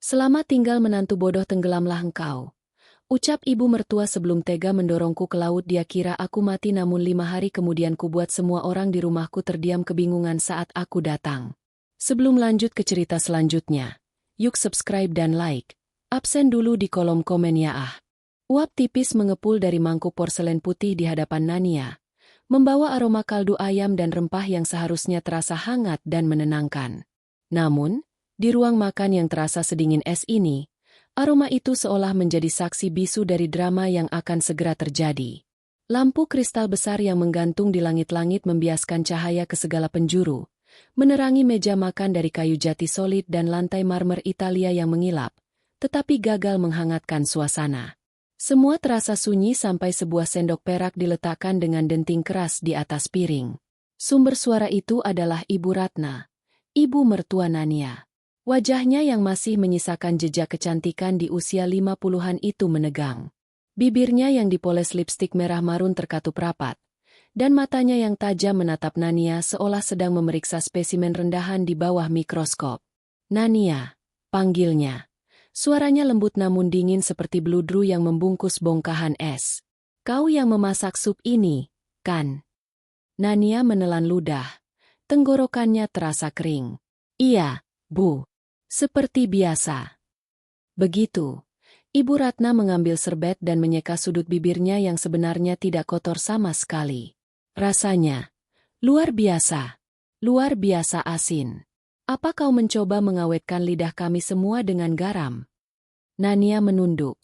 Selamat tinggal menantu bodoh, tenggelamlah engkau. Ucap ibu mertua sebelum tega mendorongku ke laut. Dia kira aku mati, namun 5 hari kemudian kubuat semua orang di rumahku terdiam kebingungan saat aku datang. Sebelum lanjut ke cerita selanjutnya, yuk subscribe dan like. Absen dulu di kolom komen ya ah. Uap tipis mengepul dari mangkuk porselen putih di hadapan Nania, membawa aroma kaldu ayam dan rempah yang seharusnya terasa hangat dan menenangkan. Namun, di ruang makan yang terasa sedingin es ini, aroma itu seolah menjadi saksi bisu dari drama yang akan segera terjadi. Lampu kristal besar yang menggantung di langit-langit membiaskan cahaya ke segala penjuru, menerangi meja makan dari kayu jati solid dan lantai marmer Italia yang mengilap, tetapi gagal menghangatkan suasana. Semua terasa sunyi sampai sebuah sendok perak diletakkan dengan denting keras di atas piring. Sumber suara itu adalah Ibu Ratna, ibu mertua Nania. Wajahnya yang masih menyisakan jejak kecantikan di usia 50-an itu menegang. Bibirnya yang dipoles lipstik merah marun terkatup rapat, dan matanya yang tajam menatap Nania seolah sedang memeriksa spesimen rendahan di bawah mikroskop. "Nania," panggilnya. Suaranya lembut namun dingin seperti bludru yang membungkus bongkahan es. "Kau yang memasak sup ini, kan?" Nania menelan ludah. Tenggorokannya terasa kering. "Iya, Bu. Seperti biasa." Begitu, Ibu Ratna mengambil serbet dan menyeka sudut bibirnya yang sebenarnya tidak kotor sama sekali. "Rasanya luar biasa asin. Apa kau mencoba mengawetkan lidah kami semua dengan garam?" Nania menunduk,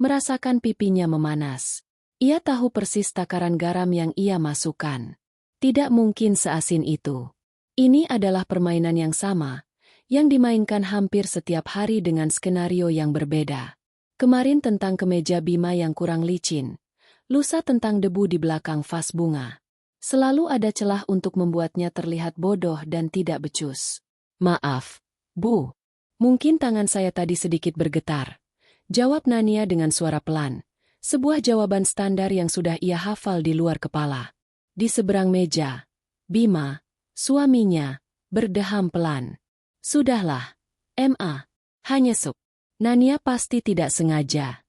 merasakan pipinya memanas. Ia tahu persis takaran garam yang ia masukkan. Tidak mungkin seasin itu. Ini adalah permainan yang sama, yang dimainkan hampir setiap hari dengan skenario yang berbeda. Kemarin tentang kemeja Bima yang kurang licin, lusa tentang debu di belakang vas bunga. Selalu ada celah untuk membuatnya terlihat bodoh dan tidak becus. "Maaf, Bu. Mungkin tangan saya tadi sedikit bergetar," jawab Nania dengan suara pelan. Sebuah jawaban standar yang sudah ia hafal di luar kepala. Di seberang meja, Bima, suaminya, berdeham pelan. "Sudahlah, Ma. Hanya sup." Nania pasti tidak sengaja.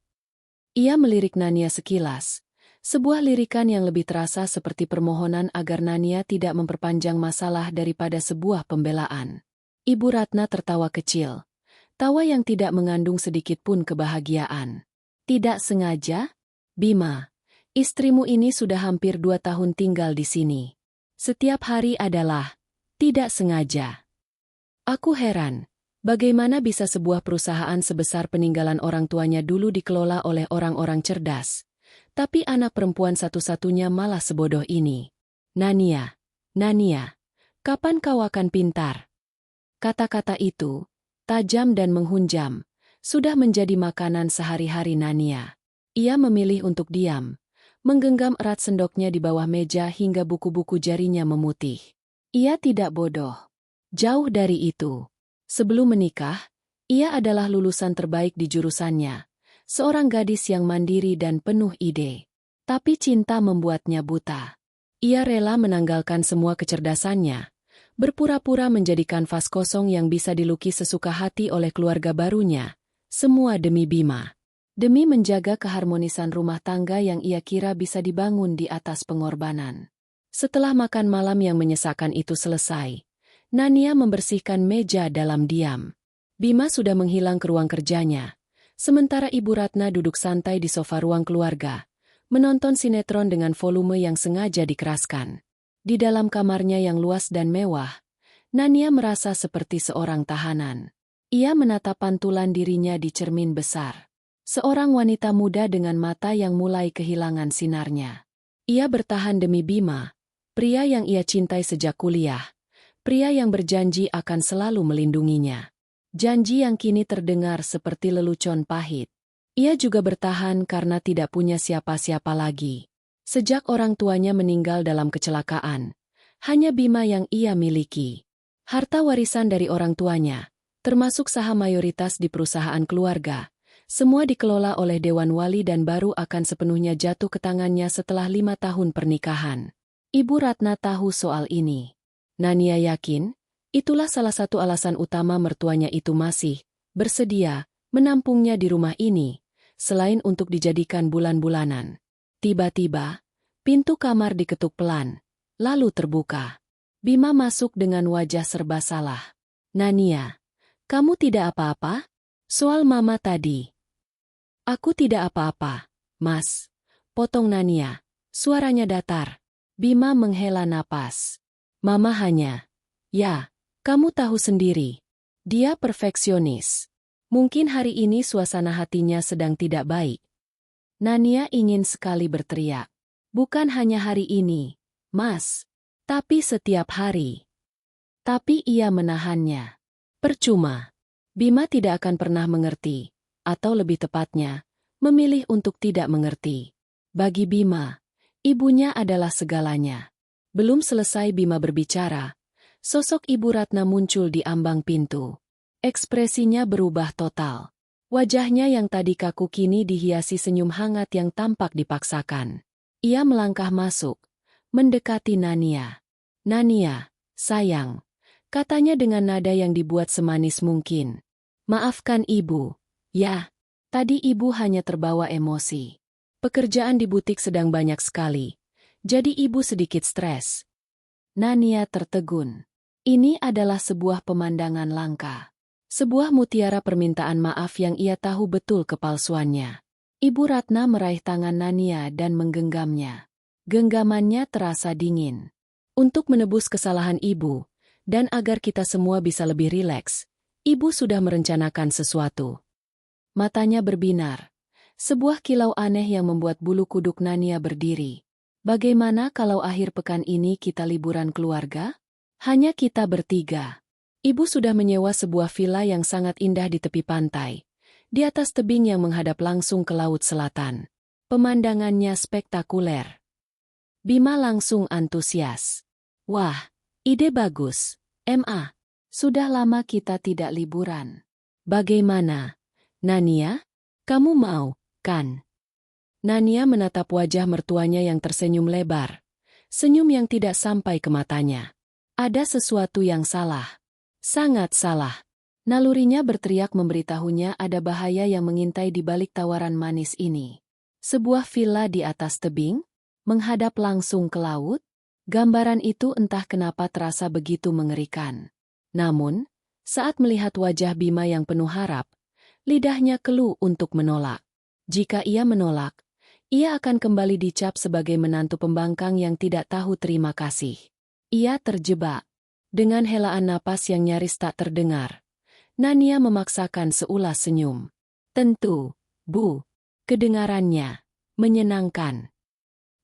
Ia melirik Nania sekilas. Sebuah lirikan yang lebih terasa seperti permohonan agar Nania tidak memperpanjang masalah daripada sebuah pembelaan. Ibu Ratna tertawa kecil. Tawa yang tidak mengandung sedikit pun kebahagiaan. "Tidak sengaja? Bima, istrimu ini sudah hampir 2 tahun tinggal di sini. Setiap hari adalah tidak sengaja. Aku heran, bagaimana bisa sebuah perusahaan sebesar peninggalan orang tuanya dulu dikelola oleh orang-orang cerdas, tapi anak perempuan satu-satunya malah sebodoh ini. Nania, kapan kau akan pintar?" Kata-kata itu, tajam dan menghunjam, sudah menjadi makanan sehari-hari Nania. Ia memilih untuk diam, menggenggam erat sendoknya di bawah meja hingga buku-buku jarinya memutih. Ia tidak bodoh. Jauh dari itu. Sebelum menikah, ia adalah lulusan terbaik di jurusannya, seorang gadis yang mandiri dan penuh ide. Tapi cinta membuatnya buta. Ia rela menanggalkan semua kecerdasannya, berpura-pura menjadi kanvas kosong yang bisa dilukis sesuka hati oleh keluarga barunya, semua demi Bima. Demi menjaga keharmonisan rumah tangga yang ia kira bisa dibangun di atas pengorbanan. Setelah makan malam yang menyesakan itu selesai, Nania membersihkan meja dalam diam. Bima sudah menghilang ke ruang kerjanya, sementara Ibu Ratna duduk santai di sofa ruang keluarga, menonton sinetron dengan volume yang sengaja dikeraskan. Di dalam kamarnya yang luas dan mewah, Nania merasa seperti seorang tahanan. Ia menatap pantulan dirinya di cermin besar. Seorang wanita muda dengan mata yang mulai kehilangan sinarnya. Ia bertahan demi Bima, pria yang ia cintai sejak kuliah. Pria yang berjanji akan selalu melindunginya. Janji yang kini terdengar seperti lelucon pahit. Ia juga bertahan karena tidak punya siapa-siapa lagi. Sejak orang tuanya meninggal dalam kecelakaan, hanya Bima yang ia miliki. Harta warisan dari orang tuanya, termasuk saham mayoritas di perusahaan keluarga, semua dikelola oleh Dewan Wali dan baru akan sepenuhnya jatuh ke tangannya setelah 5 tahun pernikahan. Ibu Ratna tahu soal ini. Nania yakin, itulah salah satu alasan utama mertuanya itu masih bersedia menampungnya di rumah ini, selain untuk dijadikan bulan-bulanan. Tiba-tiba, pintu kamar diketuk pelan, lalu terbuka. Bima masuk dengan wajah serba salah. "Nania, kamu tidak apa-apa? Soal mama tadi." "Aku tidak apa-apa, Mas," potong Nania. Suaranya datar. Bima menghela napas. "Mama hanya..." "Ya, kamu tahu sendiri. Dia perfeksionis. Mungkin hari ini suasana hatinya sedang tidak baik." Nania ingin sekali berteriak. "Bukan hanya hari ini, Mas. Tapi setiap hari." Tapi ia menahannya. Percuma. Bima tidak akan pernah mengerti, atau lebih tepatnya, memilih untuk tidak mengerti. Bagi Bima, ibunya adalah segalanya. Belum selesai Bima berbicara, sosok Ibu Ratna muncul di ambang pintu. Ekspresinya berubah total. Wajahnya yang tadi kaku kini dihiasi senyum hangat yang tampak dipaksakan. Ia melangkah masuk, mendekati Nania. "Nania, sayang," katanya dengan nada yang dibuat semanis mungkin. "Maafkan ibu. Ya, tadi ibu hanya terbawa emosi. Pekerjaan di butik sedang banyak sekali, jadi ibu sedikit stres." Nania tertegun. Ini adalah sebuah pemandangan langka. Sebuah mutiara permintaan maaf yang ia tahu betul kepalsuannya. Ibu Ratna meraih tangan Nania dan menggenggamnya. Genggamannya terasa dingin. "Untuk menebus kesalahan ibu, dan agar kita semua bisa lebih rileks, ibu sudah merencanakan sesuatu." Matanya berbinar. Sebuah kilau aneh yang membuat bulu kuduk Nania berdiri. "Bagaimana kalau akhir pekan ini kita liburan keluarga? Hanya kita bertiga." Ibu sudah menyewa sebuah villa yang sangat indah di tepi pantai, di atas tebing yang menghadap langsung ke Laut Selatan. Pemandangannya spektakuler. Bima langsung antusias. "Wah, ide bagus, Ma. Sudah lama kita tidak liburan. Bagaimana, Nania? Kamu mau, kan?" Nania menatap wajah mertuanya yang tersenyum lebar. Senyum yang tidak sampai ke matanya. Ada sesuatu yang salah. Sangat salah. Nalurinya berteriak memberitahunya ada bahaya yang mengintai di balik tawaran manis ini. Sebuah villa di atas tebing, menghadap langsung ke laut. Gambaran itu entah kenapa terasa begitu mengerikan. Namun, saat melihat wajah Bima yang penuh harap, lidahnya keluh untuk menolak. Jika ia menolak, ia akan kembali dicap sebagai menantu pembangkang yang tidak tahu terima kasih. Ia terjebak. Dengan helaan napas yang nyaris tak terdengar, Nania memaksakan seulas senyum. "Tentu, Bu." Kedengarannya menyenangkan.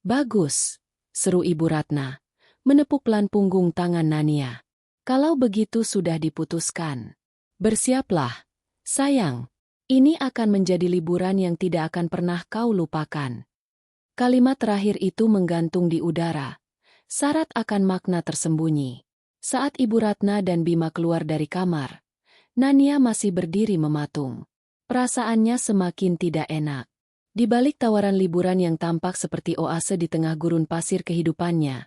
"Bagus," seru Ibu Ratna, menepuk pelan punggung tangan Nania. "Kalau begitu sudah diputuskan. Bersiaplah, sayang. Ini akan menjadi liburan yang tidak akan pernah kau lupakan." Kalimat terakhir itu menggantung di udara, syarat akan makna tersembunyi. Saat Ibu Ratna dan Bima keluar dari kamar, Nania masih berdiri mematung. Perasaannya semakin tidak enak. Di balik tawaran liburan yang tampak seperti oase di tengah gurun pasir kehidupannya,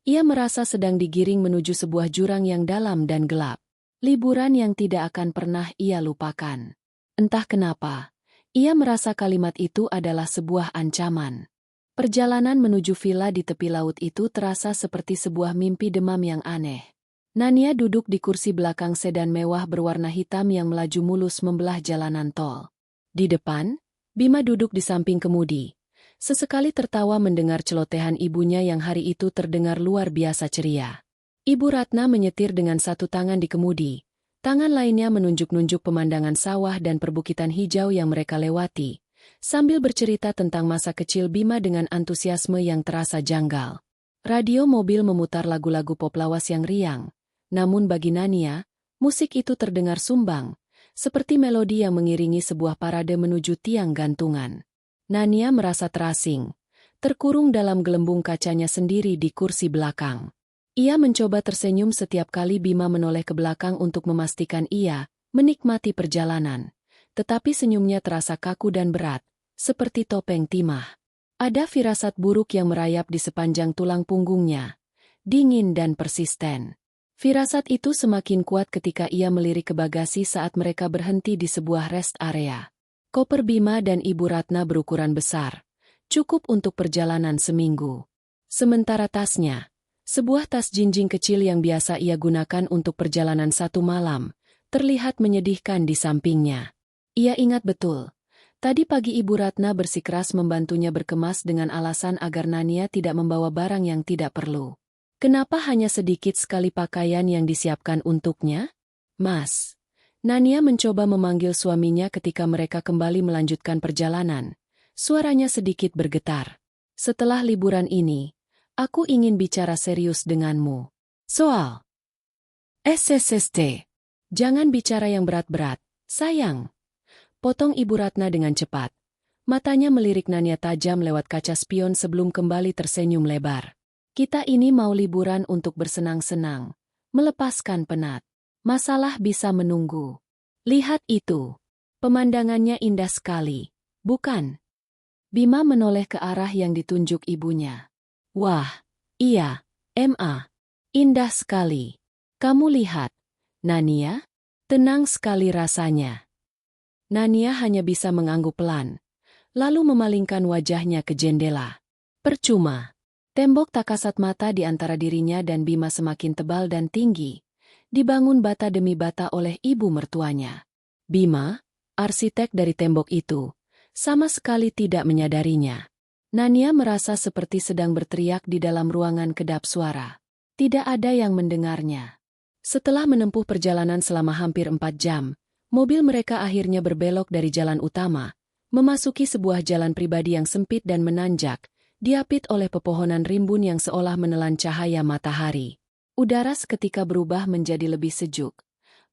ia merasa sedang digiring menuju sebuah jurang yang dalam dan gelap. Liburan yang tidak akan pernah ia lupakan. Entah kenapa, ia merasa kalimat itu adalah sebuah ancaman. Perjalanan menuju villa di tepi laut itu terasa seperti sebuah mimpi demam yang aneh. Nania duduk di kursi belakang sedan mewah berwarna hitam yang melaju mulus membelah jalanan tol. Di depan, Bima duduk di samping kemudi. Sesekali tertawa mendengar celotehan ibunya yang hari itu terdengar luar biasa ceria. Ibu Ratna menyetir dengan satu tangan di kemudi. Tangan lainnya menunjuk-nunjuk pemandangan sawah dan perbukitan hijau yang mereka lewati, sambil bercerita tentang masa kecil Bima dengan antusiasme yang terasa janggal. Radio mobil memutar lagu-lagu pop lawas yang riang. Namun bagi Nania, musik itu terdengar sumbang, seperti melodi yang mengiringi sebuah parade menuju tiang gantungan. Nania merasa terasing, terkurung dalam gelembung kacanya sendiri di kursi belakang. Ia mencoba tersenyum setiap kali Bima menoleh ke belakang untuk memastikan ia menikmati perjalanan. Tetapi senyumnya terasa kaku dan berat, seperti topeng timah. Ada firasat buruk yang merayap di sepanjang tulang punggungnya, dingin dan persisten. Firasat itu semakin kuat ketika ia melirik ke bagasi saat mereka berhenti di sebuah rest area. Koper Bima dan Ibu Ratna berukuran besar, cukup untuk perjalanan seminggu. Sementara tasnya, sebuah tas jinjing kecil yang biasa ia gunakan untuk perjalanan satu malam, terlihat menyedihkan di sampingnya. Ia ingat betul, tadi pagi Ibu Ratna bersikeras membantunya berkemas dengan alasan agar Nania tidak membawa barang yang tidak perlu. Kenapa hanya sedikit sekali pakaian yang disiapkan untuknya? Mas. Nania mencoba memanggil suaminya ketika mereka kembali melanjutkan perjalanan. Suaranya sedikit bergetar. Setelah liburan ini, aku ingin bicara serius denganmu. Soal SSST. Jangan bicara yang berat-berat, sayang. Potong Ibu Ratna dengan cepat. Matanya melirik Nania tajam lewat kaca spion sebelum kembali tersenyum lebar. Kita ini mau liburan untuk bersenang-senang, melepaskan penat. Masalah bisa menunggu. Lihat itu. Pemandangannya indah sekali, bukan? Bima menoleh ke arah yang ditunjuk ibunya. Wah, iya, Ma. Indah sekali. Kamu lihat, Nania? Tenang sekali rasanya. Nania hanya bisa mengangguk pelan, lalu memalingkan wajahnya ke jendela. Percuma. Tembok tak kasat mata di antara dirinya dan Bima semakin tebal dan tinggi, dibangun bata demi bata oleh ibu mertuanya. Bima, arsitek dari tembok itu, sama sekali tidak menyadarinya. Nania merasa seperti sedang berteriak di dalam ruangan kedap suara. Tidak ada yang mendengarnya. Setelah menempuh perjalanan selama hampir 4 jam, mobil mereka akhirnya berbelok dari jalan utama, memasuki sebuah jalan pribadi yang sempit dan menanjak, diapit oleh pepohonan rimbun yang seolah menelan cahaya matahari. Udara seketika berubah menjadi lebih sejuk,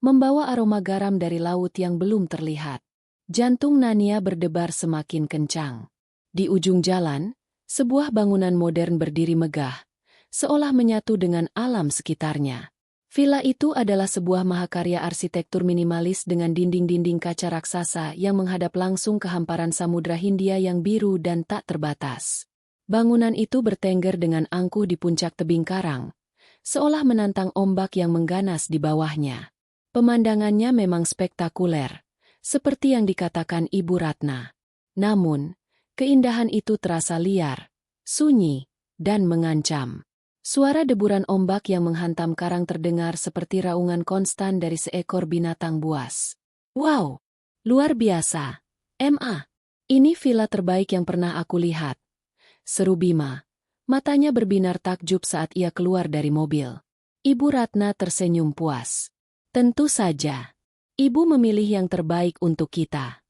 membawa aroma garam dari laut yang belum terlihat. Jantung Nania berdebar semakin kencang. Di ujung jalan, sebuah bangunan modern berdiri megah, seolah menyatu dengan alam sekitarnya. Villa itu adalah sebuah mahakarya arsitektur minimalis dengan dinding-dinding kaca raksasa yang menghadap langsung ke hamparan Samudra Hindia yang biru dan tak terbatas. Bangunan itu bertengger dengan angkuh di puncak tebing karang, seolah menantang ombak yang mengganas di bawahnya. Pemandangannya memang spektakuler, seperti yang dikatakan Ibu Ratna. Namun, keindahan itu terasa liar, sunyi, dan mengancam. Suara deburan ombak yang menghantam karang terdengar seperti raungan konstan dari seekor binatang buas. Wow! Luar biasa! Ma, ini villa terbaik yang pernah aku lihat. Seru Bima. Matanya berbinar takjub saat ia keluar dari mobil. Ibu Ratna tersenyum puas. Tentu saja. Ibu memilih yang terbaik untuk kita.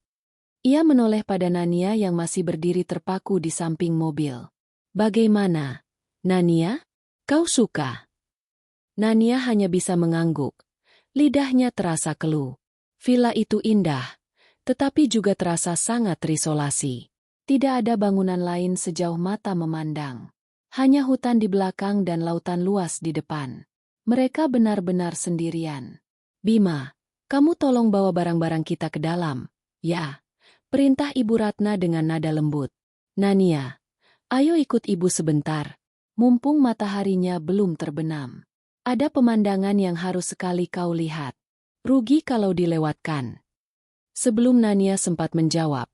Ia menoleh pada Nania yang masih berdiri terpaku di samping mobil. Bagaimana, Nania? Kau suka? Nania hanya bisa mengangguk. Lidahnya terasa keluh. Villa itu indah, tetapi juga terasa sangat terisolasi. Tidak ada bangunan lain sejauh mata memandang. Hanya hutan di belakang dan lautan luas di depan. Mereka benar-benar sendirian. Bima, kamu tolong bawa barang-barang kita ke dalam. Ya, perintah Ibu Ratna dengan nada lembut. Nania, ayo ikut ibu sebentar. Mumpung mataharinya belum terbenam. Ada pemandangan yang harus sekali kau lihat. Rugi kalau dilewatkan. Sebelum Nania sempat menjawab,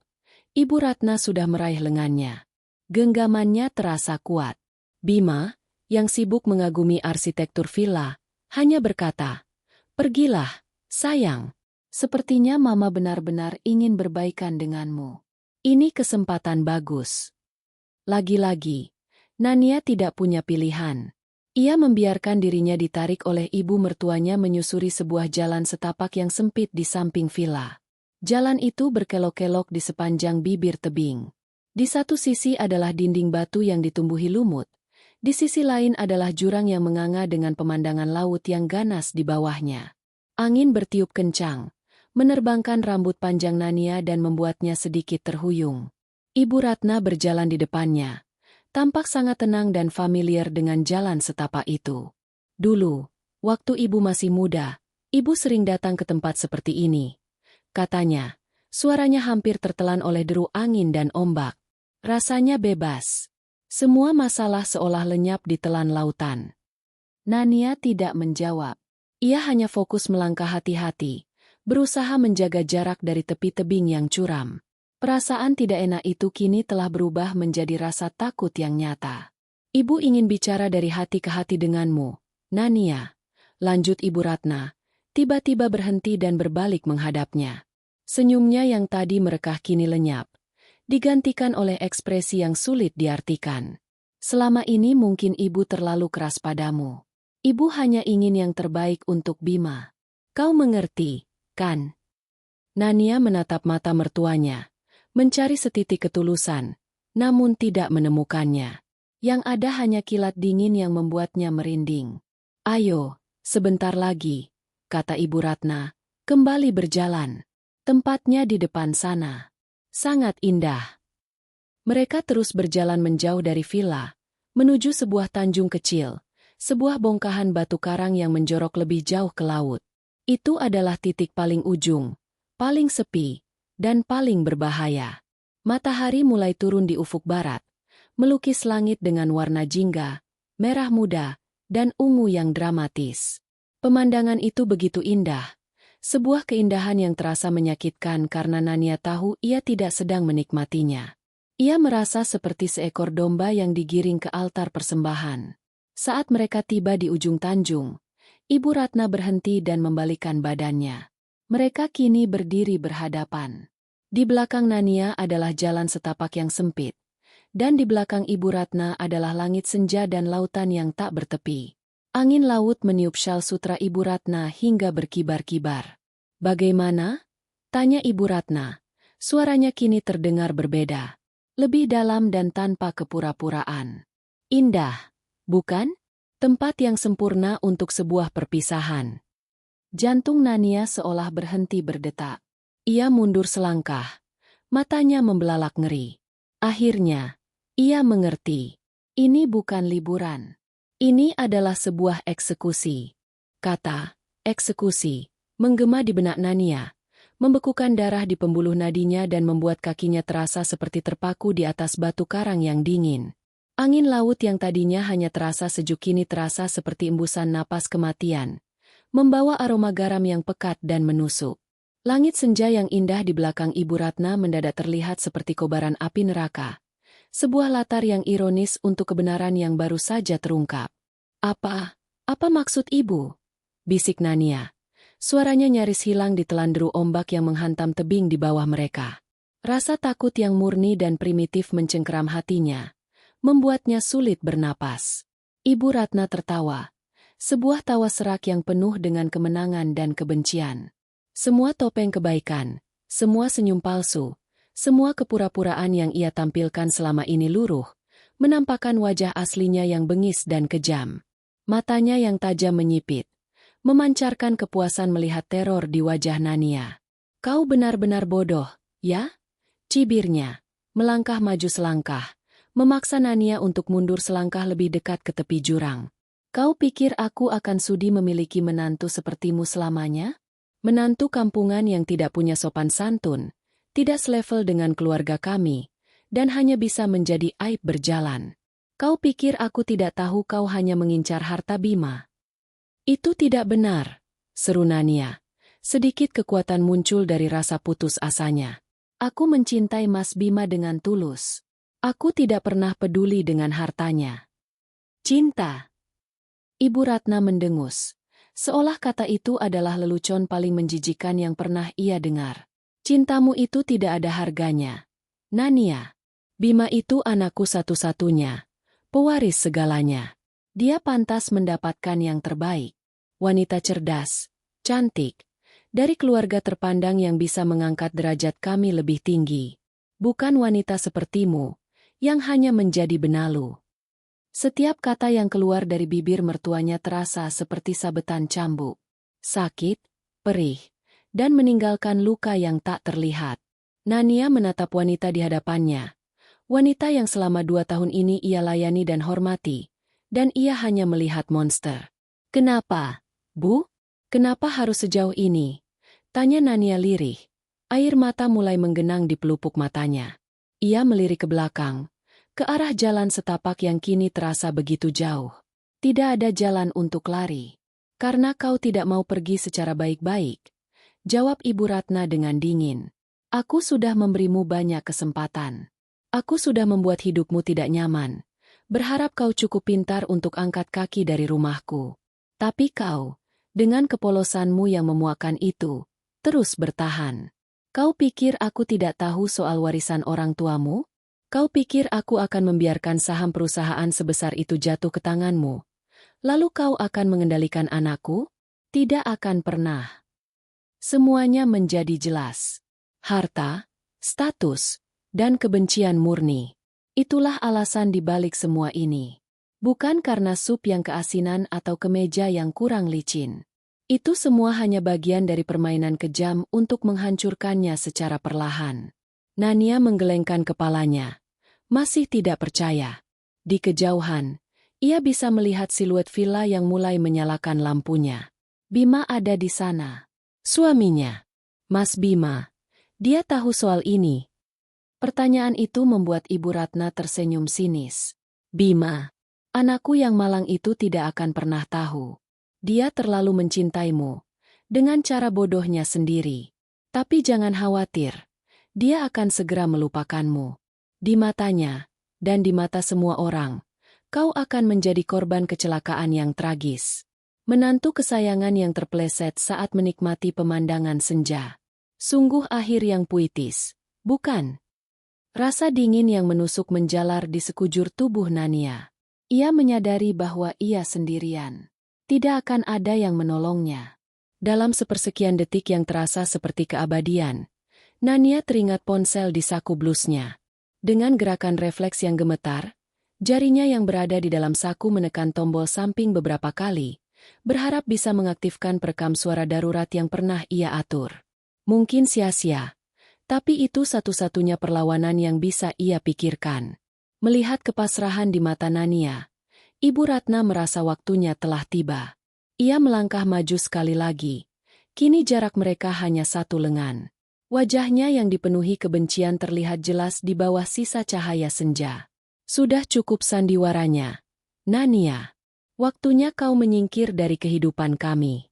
Ibu Ratna sudah meraih lengannya. Genggamannya terasa kuat. Bima, yang sibuk mengagumi arsitektur villa, hanya berkata, "Pergilah, sayang. Sepertinya Mama benar-benar ingin berbaikan denganmu. Ini kesempatan bagus." Lagi-lagi, Nania tidak punya pilihan. Ia membiarkan dirinya ditarik oleh ibu mertuanya menyusuri sebuah jalan setapak yang sempit di samping villa. Jalan itu berkelok-kelok di sepanjang bibir tebing. Di satu sisi adalah dinding batu yang ditumbuhi lumut. Di sisi lain adalah jurang yang menganga dengan pemandangan laut yang ganas di bawahnya. Angin bertiup kencang, menerbangkan rambut panjang Nania dan membuatnya sedikit terhuyung. Ibu Ratna berjalan di depannya, tampak sangat tenang dan familiar dengan jalan setapak itu. Dulu, waktu ibu masih muda, ibu sering datang ke tempat seperti ini. Katanya, suaranya hampir tertelan oleh deru angin dan ombak. Rasanya bebas. Semua masalah seolah lenyap di telan lautan. Nania tidak menjawab. Ia hanya fokus melangkah hati-hati, berusaha menjaga jarak dari tepi tebing yang curam. Perasaan tidak enak itu kini telah berubah menjadi rasa takut yang nyata. Ibu ingin bicara dari hati ke hati denganmu, Nania. Lanjut Ibu Ratna, tiba-tiba berhenti dan berbalik menghadapnya. Senyumnya yang tadi merekah kini lenyap, digantikan oleh ekspresi yang sulit diartikan. Selama ini mungkin Ibu terlalu keras padamu. Ibu hanya ingin yang terbaik untuk Bima. Kau mengerti, kan? Nania menatap mata mertuanya, mencari setitik ketulusan, namun tidak menemukannya. Yang ada hanya kilat dingin yang membuatnya merinding. Ayo, sebentar lagi, kata Ibu Ratna, kembali berjalan. Tempatnya di depan sana. Sangat indah. Mereka terus berjalan menjauh dari villa, menuju sebuah tanjung kecil, sebuah bongkahan batu karang yang menjorok lebih jauh ke laut. Itu adalah titik paling ujung, paling sepi, dan paling berbahaya. Matahari mulai turun di ufuk barat, melukis langit dengan warna jingga, merah muda, dan ungu yang dramatis. Pemandangan itu begitu indah, sebuah keindahan yang terasa menyakitkan karena Nania tahu ia tidak sedang menikmatinya. Ia merasa seperti seekor domba yang digiring ke altar persembahan. Saat mereka tiba di ujung tanjung, Ibu Ratna berhenti dan membalikkan badannya. Mereka kini berdiri berhadapan. Di belakang Nania adalah jalan setapak yang sempit, dan di belakang Ibu Ratna adalah langit senja dan lautan yang tak bertepi. Angin laut meniup syal sutra Ibu Ratna hingga berkibar-kibar. Bagaimana? Tanya Ibu Ratna. Suaranya kini terdengar berbeda. Lebih dalam dan tanpa kepura-puraan. Indah, bukan? Tempat yang sempurna untuk sebuah perpisahan. Jantung Nania seolah berhenti berdetak. Ia mundur selangkah. Matanya membelalak ngeri. Akhirnya, ia mengerti. Ini bukan liburan. Ini adalah sebuah eksekusi. Kata, eksekusi, menggema di benak Nania, membekukan darah di pembuluh nadinya dan membuat kakinya terasa seperti terpaku di atas batu karang yang dingin. Angin laut yang tadinya hanya terasa sejuk kini terasa seperti embusan napas kematian, membawa aroma garam yang pekat dan menusuk. Langit senja yang indah di belakang Ibu Ratna mendadak terlihat seperti kobaran api neraka. Sebuah latar yang ironis untuk kebenaran yang baru saja terungkap. Apa maksud Ibu? Bisik Nania. Suaranya nyaris hilang ditelan deru ombak yang menghantam tebing di bawah mereka. Rasa takut yang murni dan primitif mencengkeram hatinya, membuatnya sulit bernapas. Ibu Ratna tertawa. Sebuah tawa serak yang penuh dengan kemenangan dan kebencian. Semua topeng kebaikan, semua senyum palsu, semua kepura-puraan yang ia tampilkan selama ini luruh, menampakkan wajah aslinya yang bengis dan kejam. Matanya yang tajam menyipit, memancarkan kepuasan melihat teror di wajah Nania. Kau benar-benar bodoh, ya? Cibirnya, melangkah maju selangkah, memaksa Nania untuk mundur selangkah lebih dekat ke tepi jurang. Kau pikir aku akan sudi memiliki menantu sepertimu selamanya? Menantu kampungan yang tidak punya sopan santun, tidak selevel dengan keluarga kami, dan hanya bisa menjadi aib berjalan. Kau pikir aku tidak tahu kau hanya mengincar harta Bima? Itu tidak benar, seru Nania. Sedikit kekuatan muncul dari rasa putus asanya. Aku mencintai Mas Bima dengan tulus. Aku tidak pernah peduli dengan hartanya. Cinta. Ibu Ratna mendengus, seolah kata itu adalah lelucon paling menjijikan yang pernah ia dengar. Cintamu itu tidak ada harganya. Nania, Bima itu anakku satu-satunya, pewaris segalanya. Dia pantas mendapatkan yang terbaik. Wanita cerdas, cantik, dari keluarga terpandang yang bisa mengangkat derajat kami lebih tinggi. Bukan wanita sepertimu, yang hanya menjadi benalu. Setiap kata yang keluar dari bibir mertuanya terasa seperti sabetan cambuk. Sakit, perih, dan meninggalkan luka yang tak terlihat. Nania menatap wanita di hadapannya. Wanita yang selama 2 tahun ini ia layani dan hormati, dan ia hanya melihat monster. Kenapa, Bu? Kenapa harus sejauh ini? Tanya Nania lirih. Air mata mulai menggenang di pelupuk matanya. Ia melirik ke belakang, ke arah jalan setapak yang kini terasa begitu jauh. Tidak ada jalan untuk lari. Karena kau tidak mau pergi secara baik-baik, jawab Ibu Ratna dengan dingin. Aku sudah memberimu banyak kesempatan. Aku sudah membuat hidupmu tidak nyaman. Berharap kau cukup pintar untuk angkat kaki dari rumahku. Tapi kau, dengan kepolosanmu yang memuakan itu, terus bertahan. Kau pikir aku tidak tahu soal warisan orang tuamu? Kau pikir aku akan membiarkan saham perusahaan sebesar itu jatuh ke tanganmu? Lalu kau akan mengendalikan anakku? Tidak akan pernah. Semuanya menjadi jelas. Harta, status, dan kebencian murni. Itulah alasan dibalik semua ini. Bukan karena sup yang keasinan atau kemeja yang kurang licin. Itu semua hanya bagian dari permainan kejam untuk menghancurkannya secara perlahan. Nania menggelengkan kepalanya. Masih tidak percaya. Di kejauhan, ia bisa melihat siluet villa yang mulai menyalakan lampunya. Bima ada di sana. Suaminya. Mas Bima. Dia tahu soal ini. Pertanyaan itu membuat Ibu Ratna tersenyum sinis. Bima. Anakku yang malang itu tidak akan pernah tahu. Dia terlalu mencintaimu. Dengan cara bodohnya sendiri. Tapi jangan khawatir. Dia akan segera melupakanmu. Di matanya, dan di mata semua orang, kau akan menjadi korban kecelakaan yang tragis. Menantu kesayangan yang terpeleset saat menikmati pemandangan senja. Sungguh akhir yang puitis, bukan? Rasa dingin yang menusuk menjalar di sekujur tubuh Nania. Ia menyadari bahwa ia sendirian. Tidak akan ada yang menolongnya. Dalam sepersekian detik yang terasa seperti keabadian, Nania teringat ponsel di saku blusnya. Dengan gerakan refleks yang gemetar, jarinya yang berada di dalam saku menekan tombol samping beberapa kali, berharap bisa mengaktifkan perekam suara darurat yang pernah ia atur. Mungkin sia-sia, tapi itu satu-satunya perlawanan yang bisa ia pikirkan. Melihat kepasrahan di mata Nania, Ibu Ratna merasa waktunya telah tiba. Ia melangkah maju sekali lagi. Kini jarak mereka hanya 1 lengan. Wajahnya yang dipenuhi kebencian terlihat jelas di bawah sisa cahaya senja. Sudah cukup sandiwaranya. Nania, waktunya kau menyingkir dari kehidupan kami.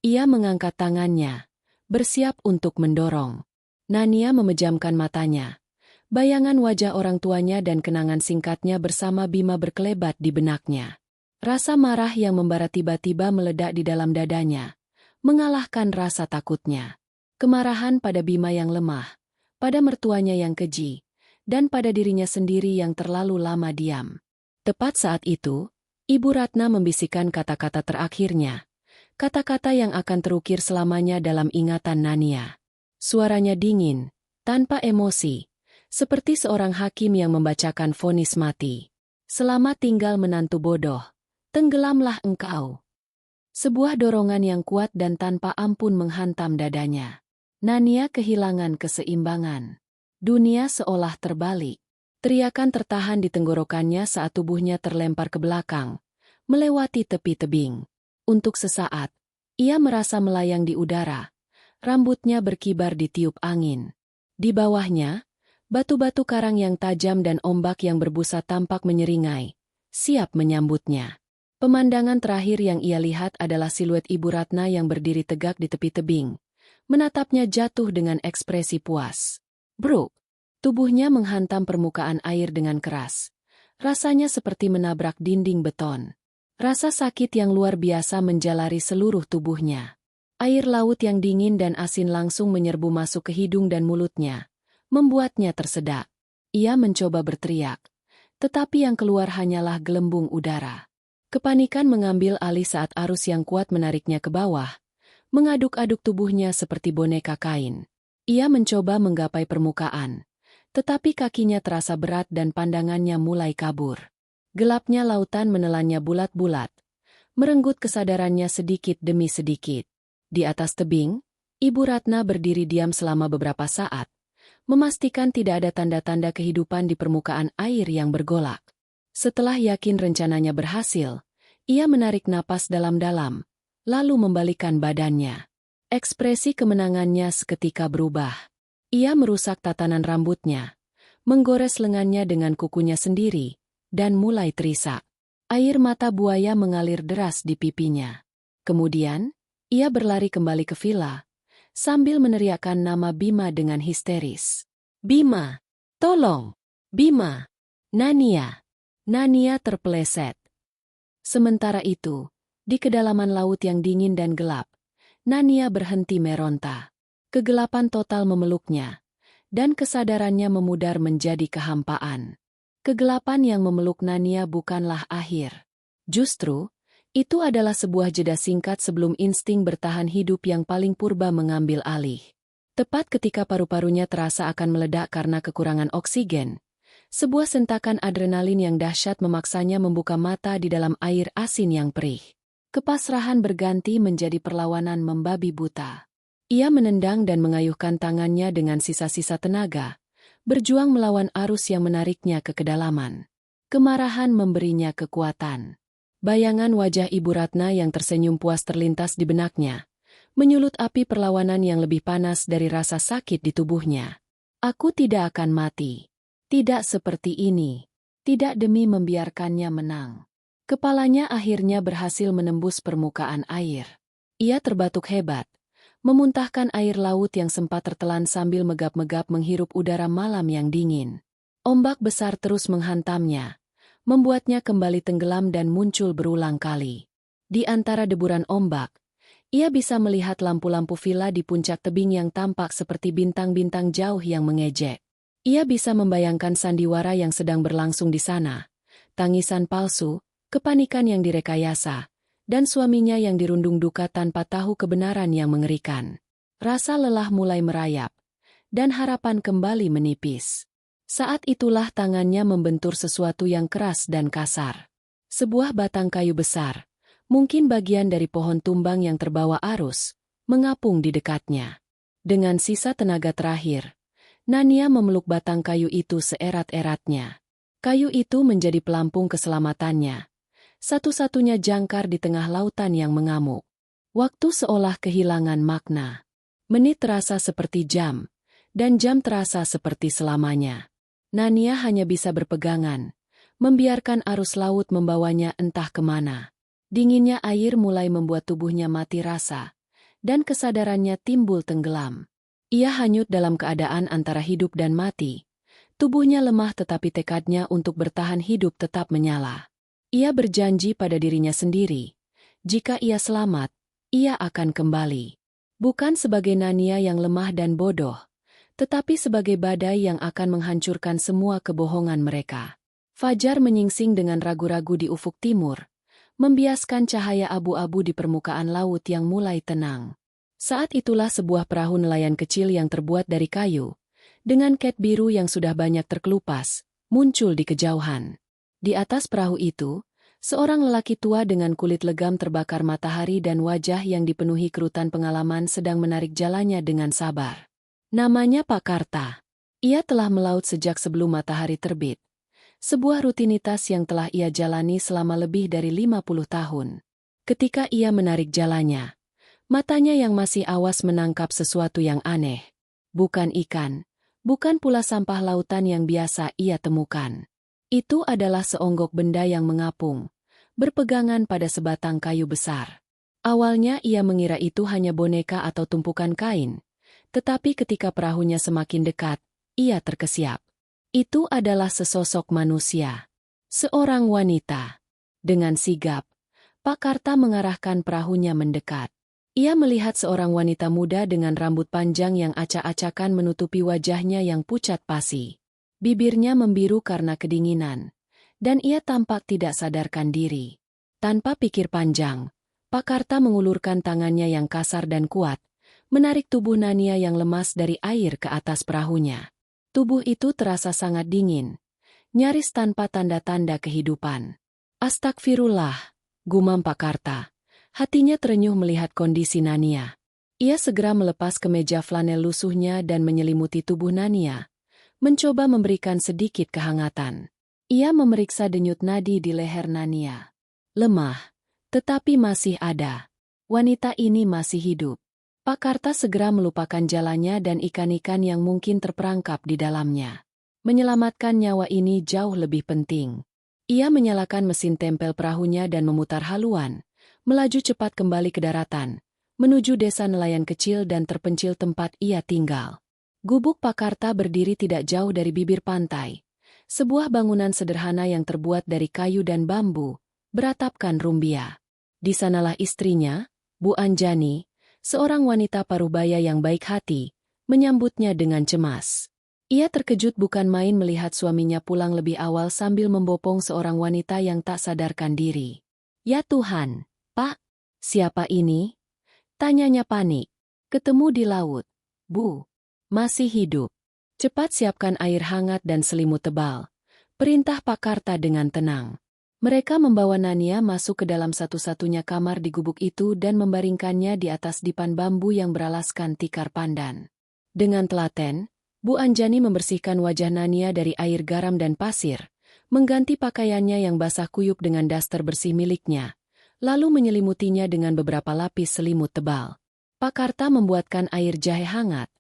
Ia mengangkat tangannya, bersiap untuk mendorong. Nania memejamkan matanya. Bayangan wajah orang tuanya dan kenangan singkatnya bersama Bima berkelebat di benaknya. Rasa marah yang membara tiba-tiba meledak di dalam dadanya, mengalahkan rasa takutnya. Kemarahan pada Bima yang lemah, pada mertuanya yang keji, dan pada dirinya sendiri yang terlalu lama diam. Tepat saat itu, Ibu Ratna membisikkan kata-kata terakhirnya. Kata-kata yang akan terukir selamanya dalam ingatan Nania. Suaranya dingin, tanpa emosi, seperti seorang hakim yang membacakan vonis mati. Selamat tinggal menantu bodoh, tenggelamlah engkau. Sebuah dorongan yang kuat dan tanpa ampun menghantam dadanya. Nania kehilangan keseimbangan. Dunia seolah terbalik. Teriakan tertahan di tenggorokannya saat tubuhnya terlempar ke belakang, melewati tepi tebing. Untuk sesaat, ia merasa melayang di udara. Rambutnya berkibar ditiup angin. Di bawahnya, batu-batu karang yang tajam dan ombak yang berbusa tampak menyeringai, siap menyambutnya. Pemandangan terakhir yang ia lihat adalah siluet Ibu Ratna yang berdiri tegak di tepi tebing, menatapnya jatuh dengan ekspresi puas. Bruk! Tubuhnya menghantam permukaan air dengan keras. Rasanya seperti menabrak dinding beton. Rasa sakit yang luar biasa menjalari seluruh tubuhnya. Air laut yang dingin dan asin langsung menyerbu masuk ke hidung dan mulutnya, membuatnya tersedak. Ia mencoba berteriak, tetapi yang keluar hanyalah gelembung udara. Kepanikan mengambil alih saat arus yang kuat menariknya ke bawah, mengaduk-aduk tubuhnya seperti boneka kain. Ia mencoba menggapai permukaan, tetapi kakinya terasa berat dan pandangannya mulai kabur. Gelapnya lautan menelannya bulat-bulat, merenggut kesadarannya sedikit demi sedikit. Di atas tebing, Ibu Ratna berdiri diam selama beberapa saat, memastikan tidak ada tanda-tanda kehidupan di permukaan air yang bergolak. Setelah yakin rencananya berhasil, ia menarik napas dalam-dalam, lalu membalikkan badannya. Ekspresi kemenangannya seketika berubah. Ia merusak tatanan rambutnya, menggores lengannya dengan kukunya sendiri, dan mulai terisak. Air mata buaya mengalir deras di pipinya. Kemudian, ia berlari kembali ke villa, sambil meneriakkan nama Bima dengan histeris. Bima! Tolong! Bima! Nania! Nania terpeleset. Sementara itu, di kedalaman laut yang dingin dan gelap, Nania berhenti meronta. Kegelapan total memeluknya, dan kesadarannya memudar menjadi kehampaan. Kegelapan yang memeluk Nania bukanlah akhir. Justru, itu adalah sebuah jeda singkat sebelum insting bertahan hidup yang paling purba mengambil alih. Tepat ketika paru-parunya terasa akan meledak karena kekurangan oksigen, sebuah sentakan adrenalin yang dahsyat memaksanya membuka mata di dalam air asin yang perih. Kepasrahan berganti menjadi perlawanan membabi buta. Ia menendang dan mengayuhkan tangannya dengan sisa-sisa tenaga, berjuang melawan arus yang menariknya ke kedalaman. Kemarahan memberinya kekuatan. Bayangan wajah Ibu Ratna yang tersenyum puas terlintas di benaknya, menyulut api perlawanan yang lebih panas dari rasa sakit di tubuhnya. Aku tidak akan mati. Tidak seperti ini. Tidak demi membiarkannya menang. Kepalanya akhirnya berhasil menembus permukaan air. Ia terbatuk hebat, memuntahkan air laut yang sempat tertelan sambil megap-megap menghirup udara malam yang dingin. Ombak besar terus menghantamnya, membuatnya kembali tenggelam dan muncul berulang kali. Di antara deburan ombak, ia bisa melihat lampu-lampu villa di puncak tebing yang tampak seperti bintang-bintang jauh yang mengejek. Ia bisa membayangkan sandiwara yang sedang berlangsung di sana, tangisan palsu, kepanikan yang direkayasa, dan suaminya yang dirundung duka tanpa tahu kebenaran yang mengerikan. Rasa lelah mulai merayap, dan harapan kembali menipis. Saat itulah tangannya membentur sesuatu yang keras dan kasar. Sebuah batang kayu besar, mungkin bagian dari pohon tumbang yang terbawa arus, mengapung di dekatnya. Dengan sisa tenaga terakhir, Nania memeluk batang kayu itu seerat-eratnya. Kayu itu menjadi pelampung keselamatannya, satu-satunya jangkar di tengah lautan yang mengamuk. Waktu seolah kehilangan makna. Menit terasa seperti jam, dan jam terasa seperti selamanya. Nania hanya bisa berpegangan, membiarkan arus laut membawanya entah kemana. Dinginnya air mulai membuat tubuhnya mati rasa, dan kesadarannya timbul tenggelam. Ia hanyut dalam keadaan antara hidup dan mati. Tubuhnya lemah tetapi tekadnya untuk bertahan hidup tetap menyala. Ia berjanji pada dirinya sendiri, jika ia selamat, ia akan kembali. Bukan sebagai Nania yang lemah dan bodoh, tetapi sebagai badai yang akan menghancurkan semua kebohongan mereka. Fajar menyingsing dengan ragu-ragu di ufuk timur, membiaskan cahaya abu-abu di permukaan laut yang mulai tenang. Saat itulah sebuah perahu nelayan kecil yang terbuat dari kayu, dengan ket biru yang sudah banyak terkelupas, muncul di kejauhan. Di atas perahu itu, seorang lelaki tua dengan kulit legam terbakar matahari dan wajah yang dipenuhi kerutan pengalaman sedang menarik jalannya dengan sabar. Namanya Pak Karta. Ia telah melaut sejak sebelum matahari terbit. Sebuah rutinitas yang telah ia jalani selama lebih dari 50 tahun. Ketika ia menarik jalannya, matanya yang masih awas menangkap sesuatu yang aneh. Bukan ikan, bukan pula sampah lautan yang biasa ia temukan. Itu adalah seonggok benda yang mengapung, berpegangan pada sebatang kayu besar. Awalnya ia mengira itu hanya boneka atau tumpukan kain, tetapi ketika perahunya semakin dekat, ia terkesiap. Itu adalah sesosok manusia. Seorang wanita. Dengan sigap, Pak Karta mengarahkan perahunya mendekat. Ia melihat seorang wanita muda dengan rambut panjang yang acak-acakan menutupi wajahnya yang pucat pasi. Bibirnya membiru karena kedinginan, dan ia tampak tidak sadarkan diri. Tanpa pikir panjang, Pak Karta mengulurkan tangannya yang kasar dan kuat, menarik tubuh Nania yang lemas dari air ke atas perahunya. Tubuh itu terasa sangat dingin, nyaris tanpa tanda-tanda kehidupan. Astagfirullah, gumam Pak Karta. Hatinya terenyuh melihat kondisi Nania. Ia segera melepas kemeja flanel lusuhnya dan menyelimuti tubuh Nania, mencoba memberikan sedikit kehangatan. Ia memeriksa denyut nadi di leher Nania. Lemah, tetapi masih ada. Wanita ini masih hidup. Pak Karta segera melupakan jalannya dan ikan-ikan yang mungkin terperangkap di dalamnya. Menyelamatkan nyawa ini jauh lebih penting. Ia menyalakan mesin tempel perahunya dan memutar haluan, melaju cepat kembali ke daratan, menuju desa nelayan kecil dan terpencil tempat ia tinggal. Gubuk Pakarta berdiri tidak jauh dari bibir pantai. Sebuah bangunan sederhana yang terbuat dari kayu dan bambu, beratapkan rumbia. Di sanalah istrinya, Bu Anjani, seorang wanita parubaya yang baik hati, menyambutnya dengan cemas. Ia terkejut bukan main melihat suaminya pulang lebih awal sambil membopong seorang wanita yang tak sadarkan diri. "Ya Tuhan, Pak, siapa ini?" tanyanya panik. "Ketemu di laut, Bu. Masih hidup. Cepat siapkan air hangat dan selimut tebal," perintah Pakarta dengan tenang. Mereka membawa Nania masuk ke dalam satu-satunya kamar di gubuk itu dan membaringkannya di atas dipan bambu yang beralaskan tikar pandan. Dengan telaten, Bu Anjani membersihkan wajah Nania dari air garam dan pasir, mengganti pakaiannya yang basah kuyup dengan daster bersih miliknya, lalu menyelimutinya dengan beberapa lapis selimut tebal. Pakarta membuatkan air jahe hangat,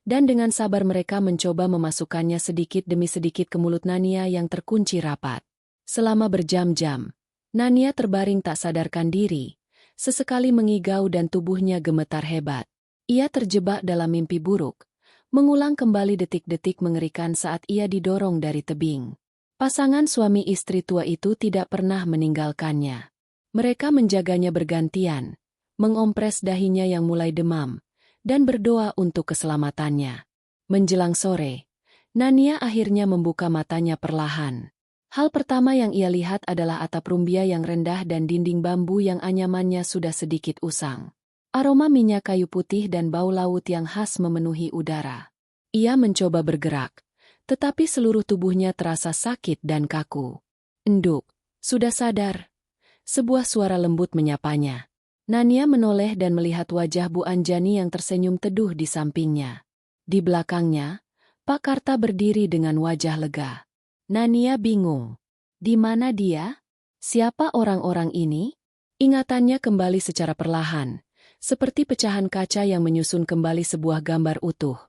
dan dengan sabar mereka mencoba memasukkannya sedikit demi sedikit ke mulut Nania yang terkunci rapat. Selama berjam-jam, Nania terbaring tak sadarkan diri, sesekali mengigau dan tubuhnya gemetar hebat. Ia terjebak dalam mimpi buruk, mengulang kembali detik-detik mengerikan saat ia didorong dari tebing. Pasangan suami istri tua itu tidak pernah meninggalkannya. Mereka menjaganya bergantian, mengompres dahinya yang mulai demam, dan berdoa untuk keselamatannya. Menjelang sore, Nania akhirnya membuka matanya perlahan. Hal pertama yang ia lihat adalah atap rumbia yang rendah dan dinding bambu yang anyamannya sudah sedikit usang. Aroma minyak kayu putih dan bau laut yang khas memenuhi udara. Ia mencoba bergerak, tetapi seluruh tubuhnya terasa sakit dan kaku. "Enduk, sudah sadar?" Sebuah suara lembut menyapanya. Nania menoleh dan melihat wajah Bu Anjani yang tersenyum teduh di sampingnya. Di belakangnya, Pakarta berdiri dengan wajah lega. Nania bingung. Di mana dia? Siapa orang-orang ini? Ingatannya kembali secara perlahan, seperti pecahan kaca yang menyusun kembali sebuah gambar utuh.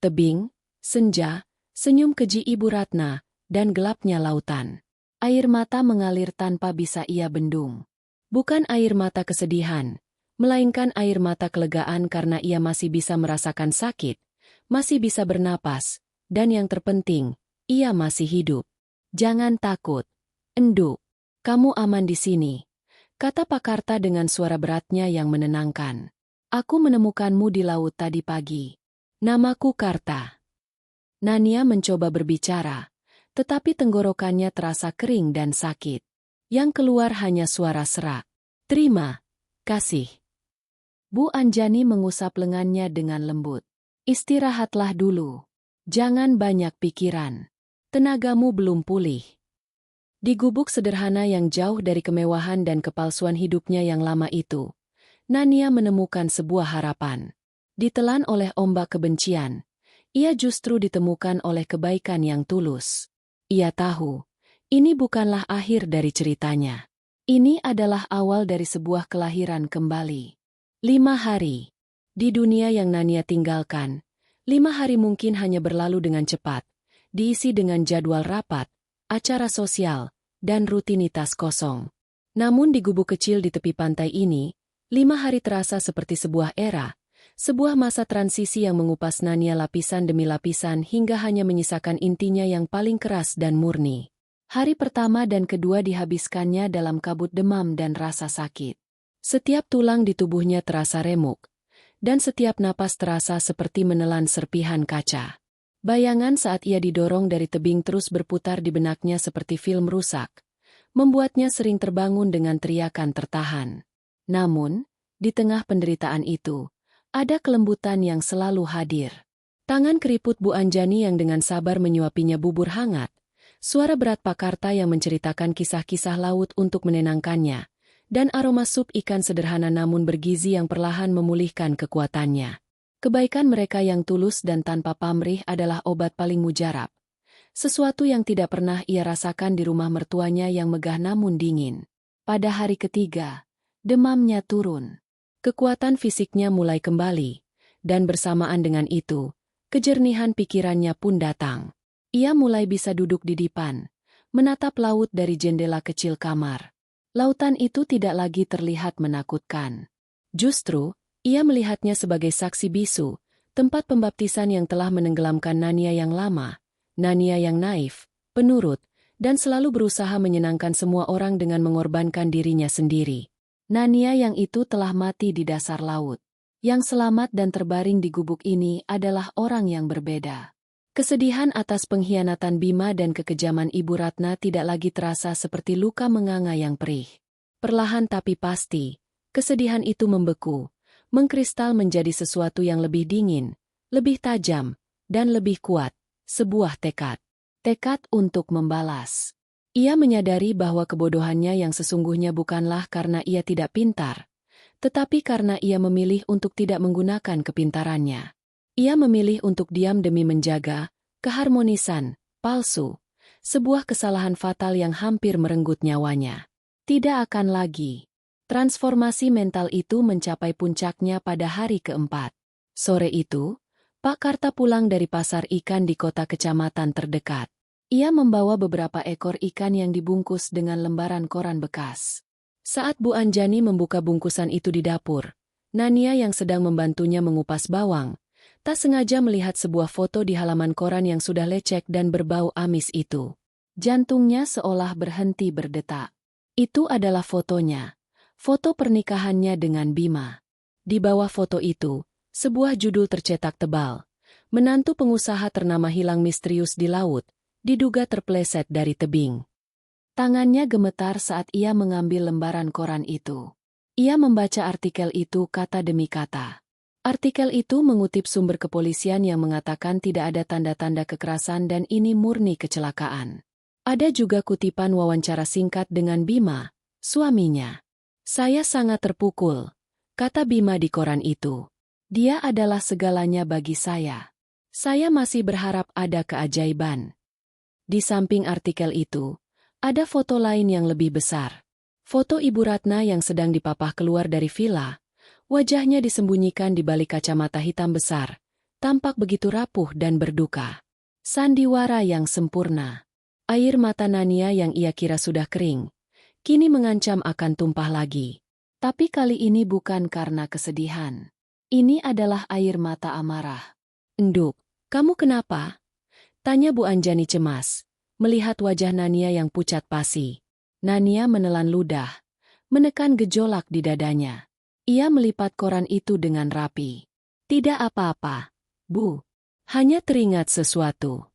Tebing, senja, senyum keji Ibu Ratna, dan gelapnya lautan. Air mata mengalir tanpa bisa ia bendung. Bukan air mata kesedihan, melainkan air mata kelegaan karena ia masih bisa merasakan sakit, masih bisa bernapas, dan yang terpenting, ia masih hidup. "Jangan takut, Enduk. Kamu aman di sini," kata Pakarta dengan suara beratnya yang menenangkan. "Aku menemukanmu di laut tadi pagi. Namaku Karta." Nania mencoba berbicara, tetapi tenggorokannya terasa kering dan sakit. Yang keluar hanya suara serak. "Terima kasih." Bu Anjani mengusap lengannya dengan lembut. "Istirahatlah dulu. Jangan banyak pikiran. Tenagamu belum pulih." Di gubuk sederhana yang jauh dari kemewahan dan kepalsuan hidupnya yang lama itu, Nania menemukan sebuah harapan. Ditelan oleh ombak kebencian, ia justru ditemukan oleh kebaikan yang tulus. Ia tahu, ini bukanlah akhir dari ceritanya. Ini adalah awal dari sebuah kelahiran kembali. 5 hari. Di dunia yang Nania tinggalkan, 5 hari mungkin hanya berlalu dengan cepat, diisi dengan jadwal rapat, acara sosial, dan rutinitas kosong. Namun di gubuk kecil di tepi pantai ini, 5 hari terasa seperti sebuah era, sebuah masa transisi yang mengupas Nania lapisan demi lapisan hingga hanya menyisakan intinya yang paling keras dan murni. Hari pertama dan kedua dihabiskannya dalam kabut demam dan rasa sakit. Setiap tulang di tubuhnya terasa remuk, dan setiap napas terasa seperti menelan serpihan kaca. Bayangan saat ia didorong dari tebing terus berputar di benaknya seperti film rusak, membuatnya sering terbangun dengan teriakan tertahan. Namun, di tengah penderitaan itu, ada kelembutan yang selalu hadir. Tangan keriput Bu Anjani yang dengan sabar menyuapinya bubur hangat, suara berat Pakarta yang menceritakan kisah-kisah laut untuk menenangkannya, dan aroma sup ikan sederhana namun bergizi yang perlahan memulihkan kekuatannya. Kebaikan mereka yang tulus dan tanpa pamrih adalah obat paling mujarab. Sesuatu yang tidak pernah ia rasakan di rumah mertuanya yang megah namun dingin. Pada hari ketiga, demamnya turun. Kekuatan fisiknya mulai kembali, dan bersamaan dengan itu, kejernihan pikirannya pun datang. Ia mulai bisa duduk di dipan, menatap laut dari jendela kecil kamar. Lautan itu tidak lagi terlihat menakutkan. Justru, ia melihatnya sebagai saksi bisu, tempat pembaptisan yang telah menenggelamkan Nania yang lama, Nania yang naif, penurut, dan selalu berusaha menyenangkan semua orang dengan mengorbankan dirinya sendiri. Nania yang itu telah mati di dasar laut. Yang selamat dan terbaring di gubuk ini adalah orang yang berbeda. Kesedihan atas pengkhianatan Bima dan kekejaman Ibu Ratna tidak lagi terasa seperti luka menganga yang perih. Perlahan tapi pasti, kesedihan itu membeku, mengkristal menjadi sesuatu yang lebih dingin, lebih tajam, dan lebih kuat, sebuah tekad. Tekad untuk membalas. Ia menyadari bahwa kebodohannya yang sesungguhnya bukanlah karena ia tidak pintar, tetapi karena ia memilih untuk tidak menggunakan kepintarannya. Ia memilih untuk diam demi menjaga keharmonisan palsu, sebuah kesalahan fatal yang hampir merenggut nyawanya. Tidak akan lagi. Transformasi mental itu mencapai puncaknya pada hari keempat. Sore itu, Pak Karta pulang dari pasar ikan di kota kecamatan terdekat. Ia membawa beberapa ekor ikan yang dibungkus dengan lembaran koran bekas. Saat Bu Anjani membuka bungkusan itu di dapur, Nania yang sedang membantunya mengupas bawang, tak sengaja melihat sebuah foto di halaman koran yang sudah lecek dan berbau amis itu. Jantungnya seolah berhenti berdetak. Itu adalah fotonya. Foto pernikahannya dengan Bima. Di bawah foto itu, sebuah judul tercetak tebal. Menantu pengusaha ternama hilang misterius di laut, diduga terpleset dari tebing. Tangannya gemetar saat ia mengambil lembaran koran itu. Ia membaca artikel itu kata demi kata. Artikel itu mengutip sumber kepolisian yang mengatakan tidak ada tanda-tanda kekerasan dan ini murni kecelakaan. Ada juga kutipan wawancara singkat dengan Bima, suaminya. Saya sangat terpukul, kata Bima di koran itu. Dia adalah segalanya bagi saya. Saya masih berharap ada keajaiban. Di samping artikel itu, ada foto lain yang lebih besar. Foto Ibu Ratna yang sedang dipapah keluar dari villa. Wajahnya disembunyikan di balik kacamata hitam besar, tampak begitu rapuh dan berduka. Sandiwara yang sempurna. Air mata Nania yang ia kira sudah kering, kini mengancam akan tumpah lagi. Tapi kali ini bukan karena kesedihan. Ini adalah air mata amarah. Enduk, kamu kenapa? Tanya Bu Anjani cemas, melihat wajah Nania yang pucat pasi. Nania menelan ludah, menekan gejolak di dadanya. Ia melipat koran itu dengan rapi. Tidak apa-apa, Bu. Hanya teringat sesuatu.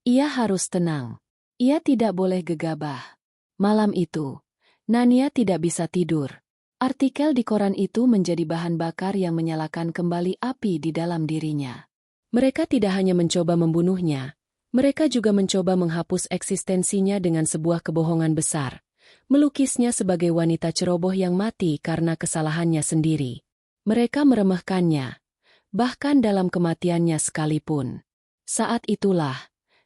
Ia harus tenang. Ia tidak boleh gegabah. Malam itu, Nania tidak bisa tidur. Artikel di koran itu menjadi bahan bakar yang menyalakan kembali api di dalam dirinya. Mereka tidak hanya mencoba membunuhnya, mereka juga mencoba menghapus eksistensinya dengan sebuah kebohongan besar. Melukisnya sebagai wanita ceroboh yang mati karena kesalahannya sendiri. Mereka meremehkannya, bahkan dalam kematiannya sekalipun. Saat itulah,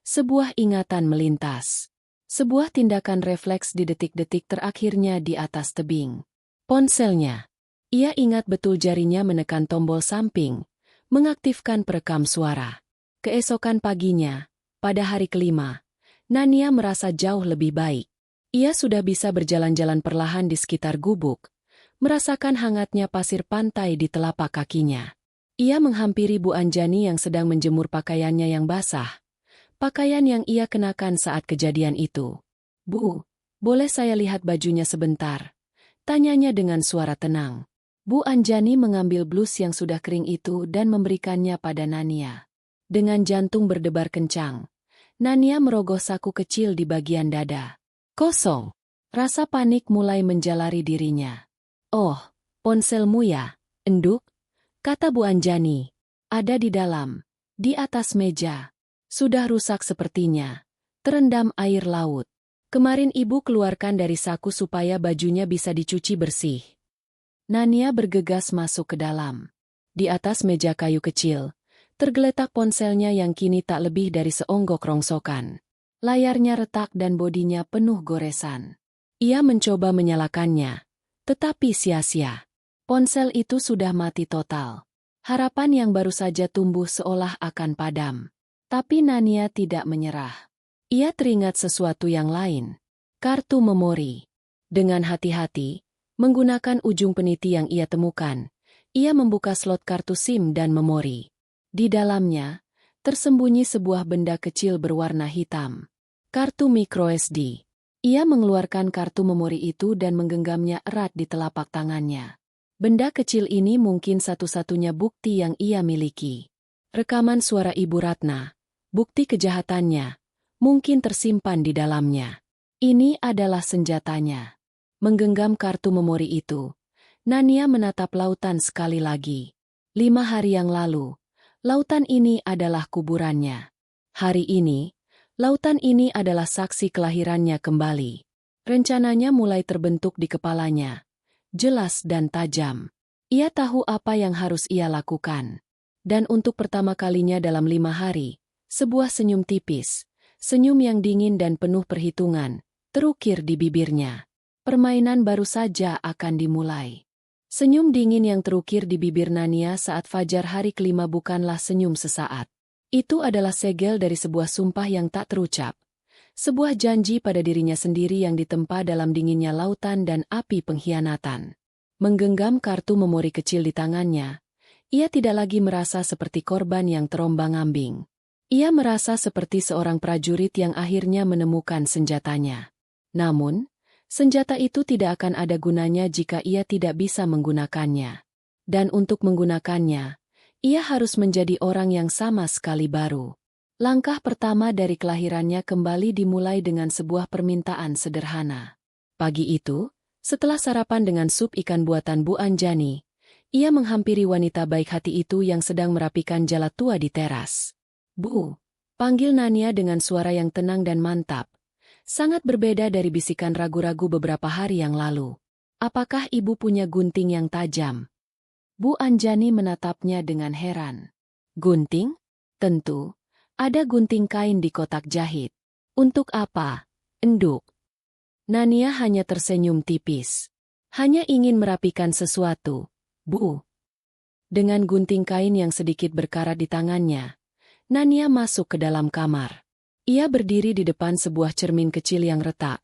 sebuah ingatan melintas. Sebuah tindakan refleks di detik-detik terakhirnya di atas tebing. Ponselnya. Ia ingat betul jarinya menekan tombol samping, mengaktifkan perekam suara. Keesokan paginya, pada hari kelima, Nania merasa jauh lebih baik. Ia sudah bisa berjalan-jalan perlahan di sekitar gubuk, merasakan hangatnya pasir pantai di telapak kakinya. Ia menghampiri Bu Anjani yang sedang menjemur pakaiannya yang basah, pakaian yang ia kenakan saat kejadian itu. Bu, boleh saya lihat bajunya sebentar? Tanyanya dengan suara tenang. Bu Anjani mengambil blus yang sudah kering itu dan memberikannya pada Nania. Dengan jantung berdebar kencang, Nania merogoh saku kecil di bagian dada. Kosong. Rasa panik mulai menjalari dirinya. Oh, ponselmu ya, Enduk? Kata Bu Anjani. Ada di dalam, di atas meja. Sudah rusak sepertinya. Terendam air laut. Kemarin ibu keluarkan dari saku supaya bajunya bisa dicuci bersih. Nania bergegas masuk ke dalam. Di atas meja kayu kecil, tergeletak ponselnya yang kini tak lebih dari seonggok rongsokan. Layarnya retak dan bodinya penuh goresan. Ia mencoba menyalakannya, tetapi sia-sia. Ponsel itu sudah mati total. Harapan yang baru saja tumbuh seolah akan padam. Tapi Nania tidak menyerah. Ia teringat sesuatu yang lain. Kartu memori. Dengan hati-hati, menggunakan ujung peniti yang ia temukan, ia membuka slot kartu SIM dan memori. Di dalamnya, tersembunyi sebuah benda kecil berwarna hitam. Kartu microSD. Ia mengeluarkan kartu memori itu dan menggenggamnya erat di telapak tangannya. Benda kecil ini mungkin satu-satunya bukti yang ia miliki. Rekaman suara Ibu Ratna. Bukti kejahatannya. Mungkin tersimpan di dalamnya. Ini adalah senjatanya. Menggenggam kartu memori itu, Nania menatap lautan sekali lagi. 5 hari yang lalu, lautan ini adalah kuburannya. Hari ini, lautan ini adalah saksi kelahirannya kembali. Rencananya mulai terbentuk di kepalanya. Jelas dan tajam. Ia tahu apa yang harus ia lakukan. Dan untuk pertama kalinya dalam 5 hari, sebuah senyum tipis, senyum yang dingin dan penuh perhitungan, terukir di bibirnya. Permainan baru saja akan dimulai. Senyum dingin yang terukir di bibir Nania saat fajar hari kelima bukanlah senyum sesaat. Itu adalah segel dari sebuah sumpah yang tak terucap. Sebuah janji pada dirinya sendiri yang ditempa dalam dinginnya lautan dan api pengkhianatan. Menggenggam kartu memori kecil di tangannya, ia tidak lagi merasa seperti korban yang terombang-ambing. Ia merasa seperti seorang prajurit yang akhirnya menemukan senjatanya. Namun, senjata itu tidak akan ada gunanya jika ia tidak bisa menggunakannya. Dan untuk menggunakannya, ia harus menjadi orang yang sama sekali baru. Langkah pertama dari kelahirannya kembali dimulai dengan sebuah permintaan sederhana. Pagi itu, setelah sarapan dengan sup ikan buatan Bu Anjani, ia menghampiri wanita baik hati itu yang sedang merapikan jala tua di teras. "Bu," panggil Nania dengan suara yang tenang dan mantap. Sangat berbeda dari bisikan ragu-ragu beberapa hari yang lalu. "Apakah ibu punya gunting yang tajam?" Bu Anjani menatapnya dengan heran. "Gunting? Tentu. Ada gunting kain di kotak jahit." "Untuk apa?" enduk. Nania hanya tersenyum tipis. "Hanya ingin merapikan sesuatu, Bu." Dengan gunting kain yang sedikit berkarat di tangannya, Nania masuk ke dalam kamar. Ia berdiri di depan sebuah cermin kecil yang retak,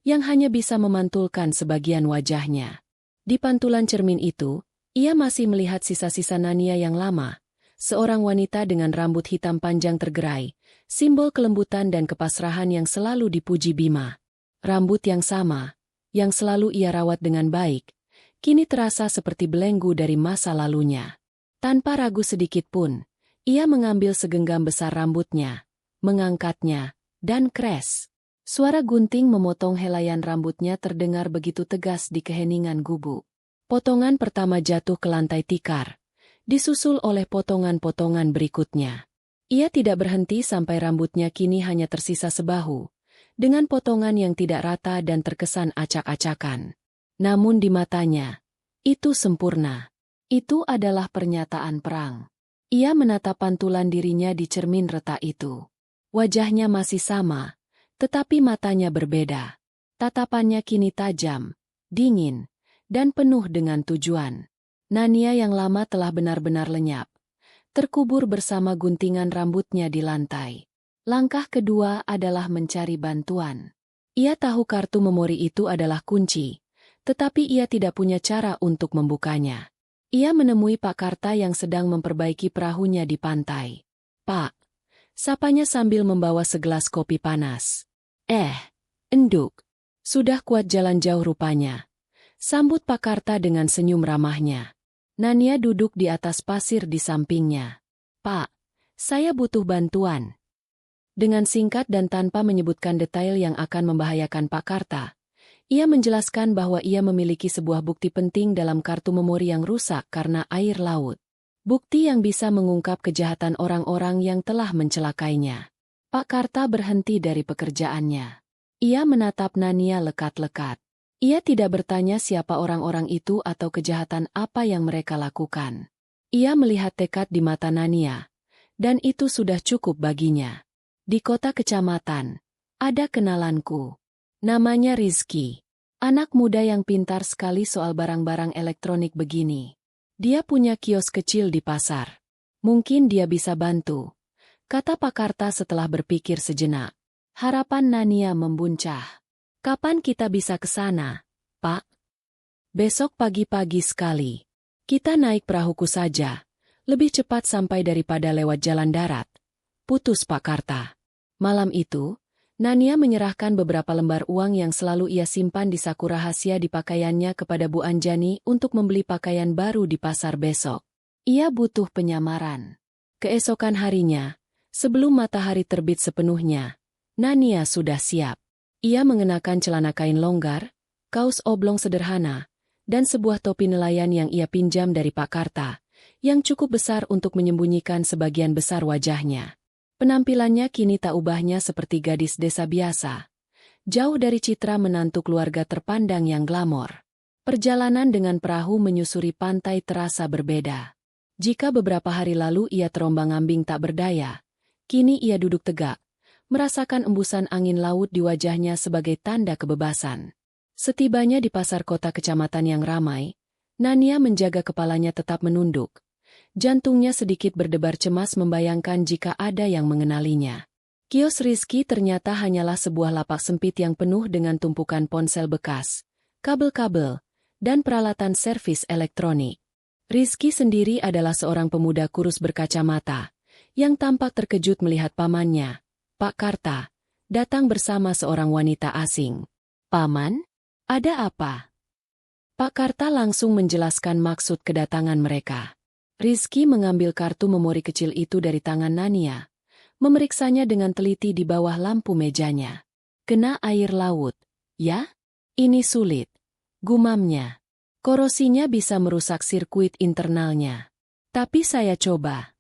yang hanya bisa memantulkan sebagian wajahnya. Di pantulan cermin itu, ia masih melihat sisa-sisa Nania yang lama, seorang wanita dengan rambut hitam panjang tergerai, simbol kelembutan dan kepasrahan yang selalu dipuji Bima. Rambut yang sama, yang selalu ia rawat dengan baik, kini terasa seperti belenggu dari masa lalunya. Tanpa ragu sedikit pun, ia mengambil segenggam besar rambutnya, mengangkatnya, dan kres. Suara gunting memotong helaian rambutnya terdengar begitu tegas di keheningan gubuk. Potongan pertama jatuh ke lantai tikar, disusul oleh potongan-potongan berikutnya. Ia tidak berhenti sampai rambutnya kini hanya tersisa sebahu, dengan potongan yang tidak rata dan terkesan acak-acakan. Namun di matanya, itu sempurna. Itu adalah pernyataan perang. Ia menatap pantulan dirinya di cermin retak itu. Wajahnya masih sama, tetapi matanya berbeda. Tatapannya kini tajam, dingin, dan penuh dengan tujuan. Nania yang lama telah benar-benar lenyap, terkubur bersama guntingan rambutnya di lantai. Langkah kedua adalah mencari bantuan. Ia tahu kartu memori itu adalah kunci, tetapi ia tidak punya cara untuk membukanya. Ia menemui Pak Karta yang sedang memperbaiki perahunya di pantai. "Pak," sapanya sambil membawa segelas kopi panas. Enduk. Sudah kuat jalan jauh rupanya." Sambut Pak Karta dengan senyum ramahnya. Nania duduk di atas pasir di sampingnya. "Pak, saya butuh bantuan." Dengan singkat dan tanpa menyebutkan detail yang akan membahayakan Pak Karta, ia menjelaskan bahwa ia memiliki sebuah bukti penting dalam kartu memori yang rusak karena air laut. Bukti yang bisa mengungkap kejahatan orang-orang yang telah mencelakainya. Pak Karta berhenti dari pekerjaannya. Ia menatap Nania lekat-lekat. Ia tidak bertanya siapa orang-orang itu atau kejahatan apa yang mereka lakukan. Ia melihat tekad di mata Nania, dan itu sudah cukup baginya. "Di kota kecamatan, ada kenalanku. Namanya Rizky. Anak muda yang pintar sekali soal barang-barang elektronik begini. Dia punya kios kecil di pasar. Mungkin dia bisa bantu," kata Pak Karta setelah berpikir sejenak. Harapan Nania membuncah. Kapan kita bisa ke sana, Pak? Besok pagi-pagi sekali. Kita naik perahuku saja. Lebih cepat sampai daripada lewat jalan darat. Putus Pak Karta. Malam itu, Nania menyerahkan beberapa lembar uang yang selalu ia simpan di saku rahasia di pakaiannya kepada Bu Anjani untuk membeli pakaian baru di pasar besok. Ia butuh penyamaran. Keesokan harinya, sebelum matahari terbit sepenuhnya, Nania sudah siap. Ia mengenakan celana kain longgar, kaos oblong sederhana, dan sebuah topi nelayan yang ia pinjam dari Pak Karta, yang cukup besar untuk menyembunyikan sebagian besar wajahnya. Penampilannya kini tak ubahnya seperti gadis desa biasa. Jauh dari citra menantu keluarga terpandang yang glamor. Perjalanan dengan perahu menyusuri pantai terasa berbeda. Jika beberapa hari lalu ia terombang-ambing tak berdaya, kini ia duduk tegak, merasakan embusan angin laut di wajahnya sebagai tanda kebebasan. Setibanya di pasar kota kecamatan yang ramai, Nania menjaga kepalanya tetap menunduk. Jantungnya sedikit berdebar cemas membayangkan jika ada yang mengenalinya. Kios Rizky ternyata hanyalah sebuah lapak sempit yang penuh dengan tumpukan ponsel bekas, kabel-kabel, dan peralatan servis elektronik. Rizky sendiri adalah seorang pemuda kurus berkacamata, yang tampak terkejut melihat pamannya, Pak Karta, datang bersama seorang wanita asing. "Paman? Ada apa?" Pak Karta langsung menjelaskan maksud kedatangan mereka. Rizky mengambil kartu memori kecil itu dari tangan Nania, memeriksanya dengan teliti di bawah lampu mejanya. "Kena air laut, ya? Ini sulit," gumamnya. "Korosinya bisa merusak sirkuit internalnya. Tapi saya coba."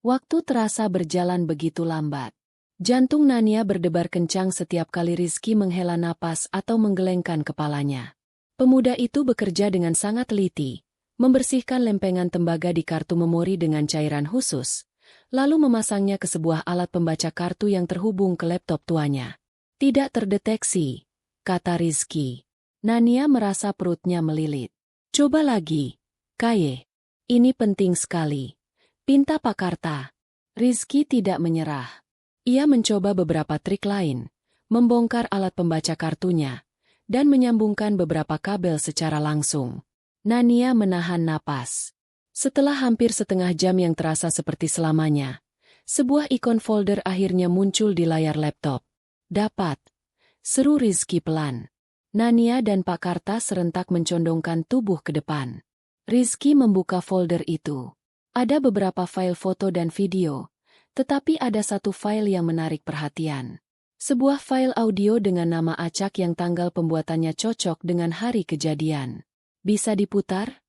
Waktu terasa berjalan begitu lambat. Jantung Nania berdebar kencang setiap kali Rizky menghela napas atau menggelengkan kepalanya. Pemuda itu bekerja dengan sangat teliti, membersihkan lempengan tembaga di kartu memori dengan cairan khusus, lalu memasangnya ke sebuah alat pembaca kartu yang terhubung ke laptop tuanya. "Tidak terdeteksi," kata Rizky. Nania merasa perutnya melilit. "Coba lagi, Kaye. Ini penting sekali," pinta Pak Karta. Rizky tidak menyerah. Ia mencoba beberapa trik lain, membongkar alat pembaca kartunya, dan menyambungkan beberapa kabel secara langsung. Nania menahan napas. Setelah hampir setengah jam yang terasa seperti selamanya, sebuah ikon folder akhirnya muncul di layar laptop. "Dapat," seru Rizky pelan. Nania dan Pak Karta serentak mencondongkan tubuh ke depan. Rizky membuka folder itu. Ada beberapa file foto dan video, tetapi ada satu file yang menarik perhatian. Sebuah file audio dengan nama acak yang tanggal pembuatannya cocok dengan hari kejadian. "Bisa diputar?"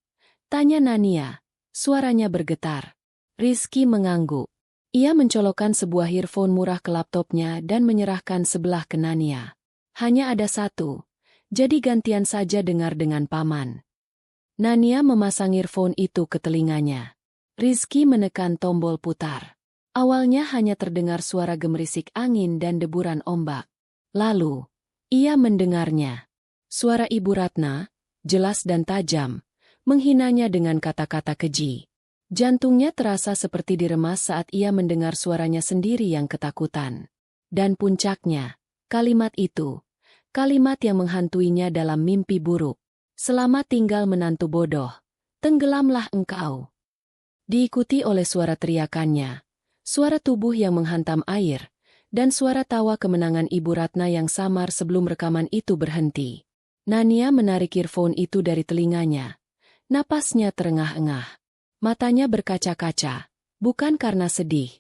tanya Nania. Suaranya bergetar. Rizky mengangguk. Ia mencolokkan sebuah earphone murah ke laptopnya dan menyerahkan sebelah ke Nania. "Hanya ada satu, jadi gantian saja dengar dengan paman." Nania memasang earphone itu ke telinganya. Rizky menekan tombol putar. Awalnya hanya terdengar suara gemerisik angin dan deburan ombak. Lalu, ia mendengarnya. Suara Ibu Ratna, jelas dan tajam, menghinanya dengan kata-kata keji. Jantungnya terasa seperti diremas saat ia mendengar suaranya sendiri yang ketakutan. Dan puncaknya, kalimat itu, kalimat yang menghantuinya dalam mimpi buruk. "Selamat tinggal menantu bodoh, tenggelamlah engkau." Diikuti oleh suara teriakannya, suara tubuh yang menghantam air, dan suara tawa kemenangan Ibu Ratna yang samar sebelum rekaman itu berhenti. Nania menarik earphone itu dari telinganya. Napasnya terengah-engah. Matanya berkaca-kaca, bukan karena sedih,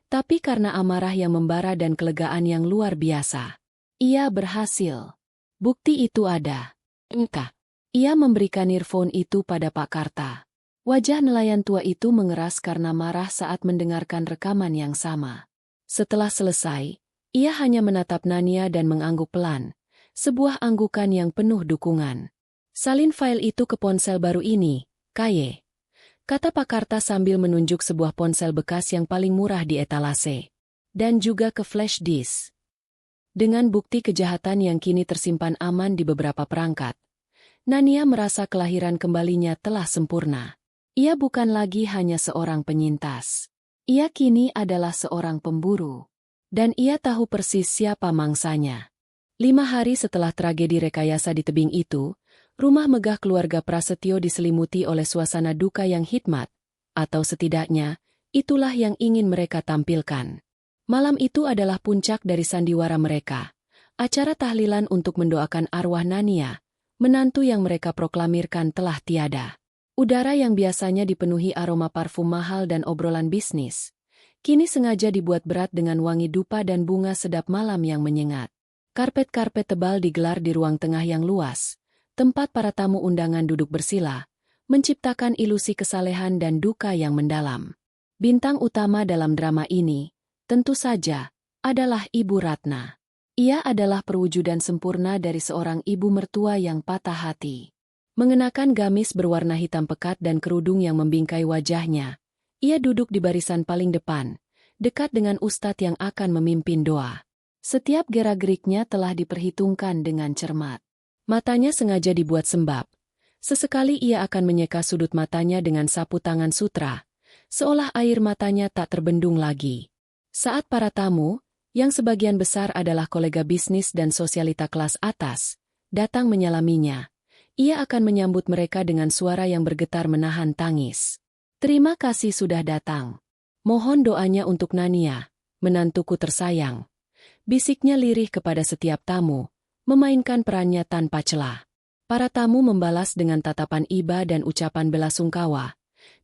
tapi karena amarah yang membara dan kelegaan yang luar biasa. Ia berhasil. Bukti itu ada. "Engkau." Ia memberikan earphone itu pada Pak Karta. Wajah nelayan tua itu mengeras karena marah saat mendengarkan rekaman yang sama. Setelah selesai, ia hanya menatap Nania dan mengangguk pelan. Sebuah anggukan yang penuh dukungan. "Salin file itu ke ponsel baru ini, Kaye," kata Pak Karta sambil menunjuk sebuah ponsel bekas yang paling murah di etalase. "Dan juga ke flash disk." Dengan bukti kejahatan yang kini tersimpan aman di beberapa perangkat, Nania merasa kelahiran kembalinya telah sempurna. Ia bukan lagi hanya seorang penyintas. Ia kini adalah seorang pemburu. Dan ia tahu persis siapa mangsanya. 5 hari setelah tragedi rekayasa di tebing itu, rumah megah keluarga Prasetyo diselimuti oleh suasana duka yang hikmat, atau setidaknya, itulah yang ingin mereka tampilkan. Malam itu adalah puncak dari sandiwara mereka. Acara tahlilan untuk mendoakan arwah Nania, menantu yang mereka proklamirkan telah tiada. Udara yang biasanya dipenuhi aroma parfum mahal dan obrolan bisnis, kini sengaja dibuat berat dengan wangi dupa dan bunga sedap malam yang menyengat. Karpet-karpet tebal digelar di ruang tengah yang luas, tempat para tamu undangan duduk bersila, menciptakan ilusi kesalehan dan duka yang mendalam. Bintang utama dalam drama ini, tentu saja, adalah Ibu Ratna. Ia adalah perwujudan sempurna dari seorang ibu mertua yang patah hati. Mengenakan gamis berwarna hitam pekat dan kerudung yang membingkai wajahnya, ia duduk di barisan paling depan, dekat dengan ustadz yang akan memimpin doa. Setiap gerak-geriknya telah diperhitungkan dengan cermat. Matanya sengaja dibuat sembab. Sesekali ia akan menyeka sudut matanya dengan sapu tangan sutra, seolah air matanya tak terbendung lagi. Saat para tamu, yang sebagian besar adalah kolega bisnis dan sosialita kelas atas, datang menyalaminya, ia akan menyambut mereka dengan suara yang bergetar menahan tangis. Terima kasih sudah datang. Mohon doanya untuk Nania, menantuku tersayang. Bisiknya lirih kepada setiap tamu, memainkan perannya tanpa celah. Para tamu membalas dengan tatapan iba dan ucapan belasungkawa,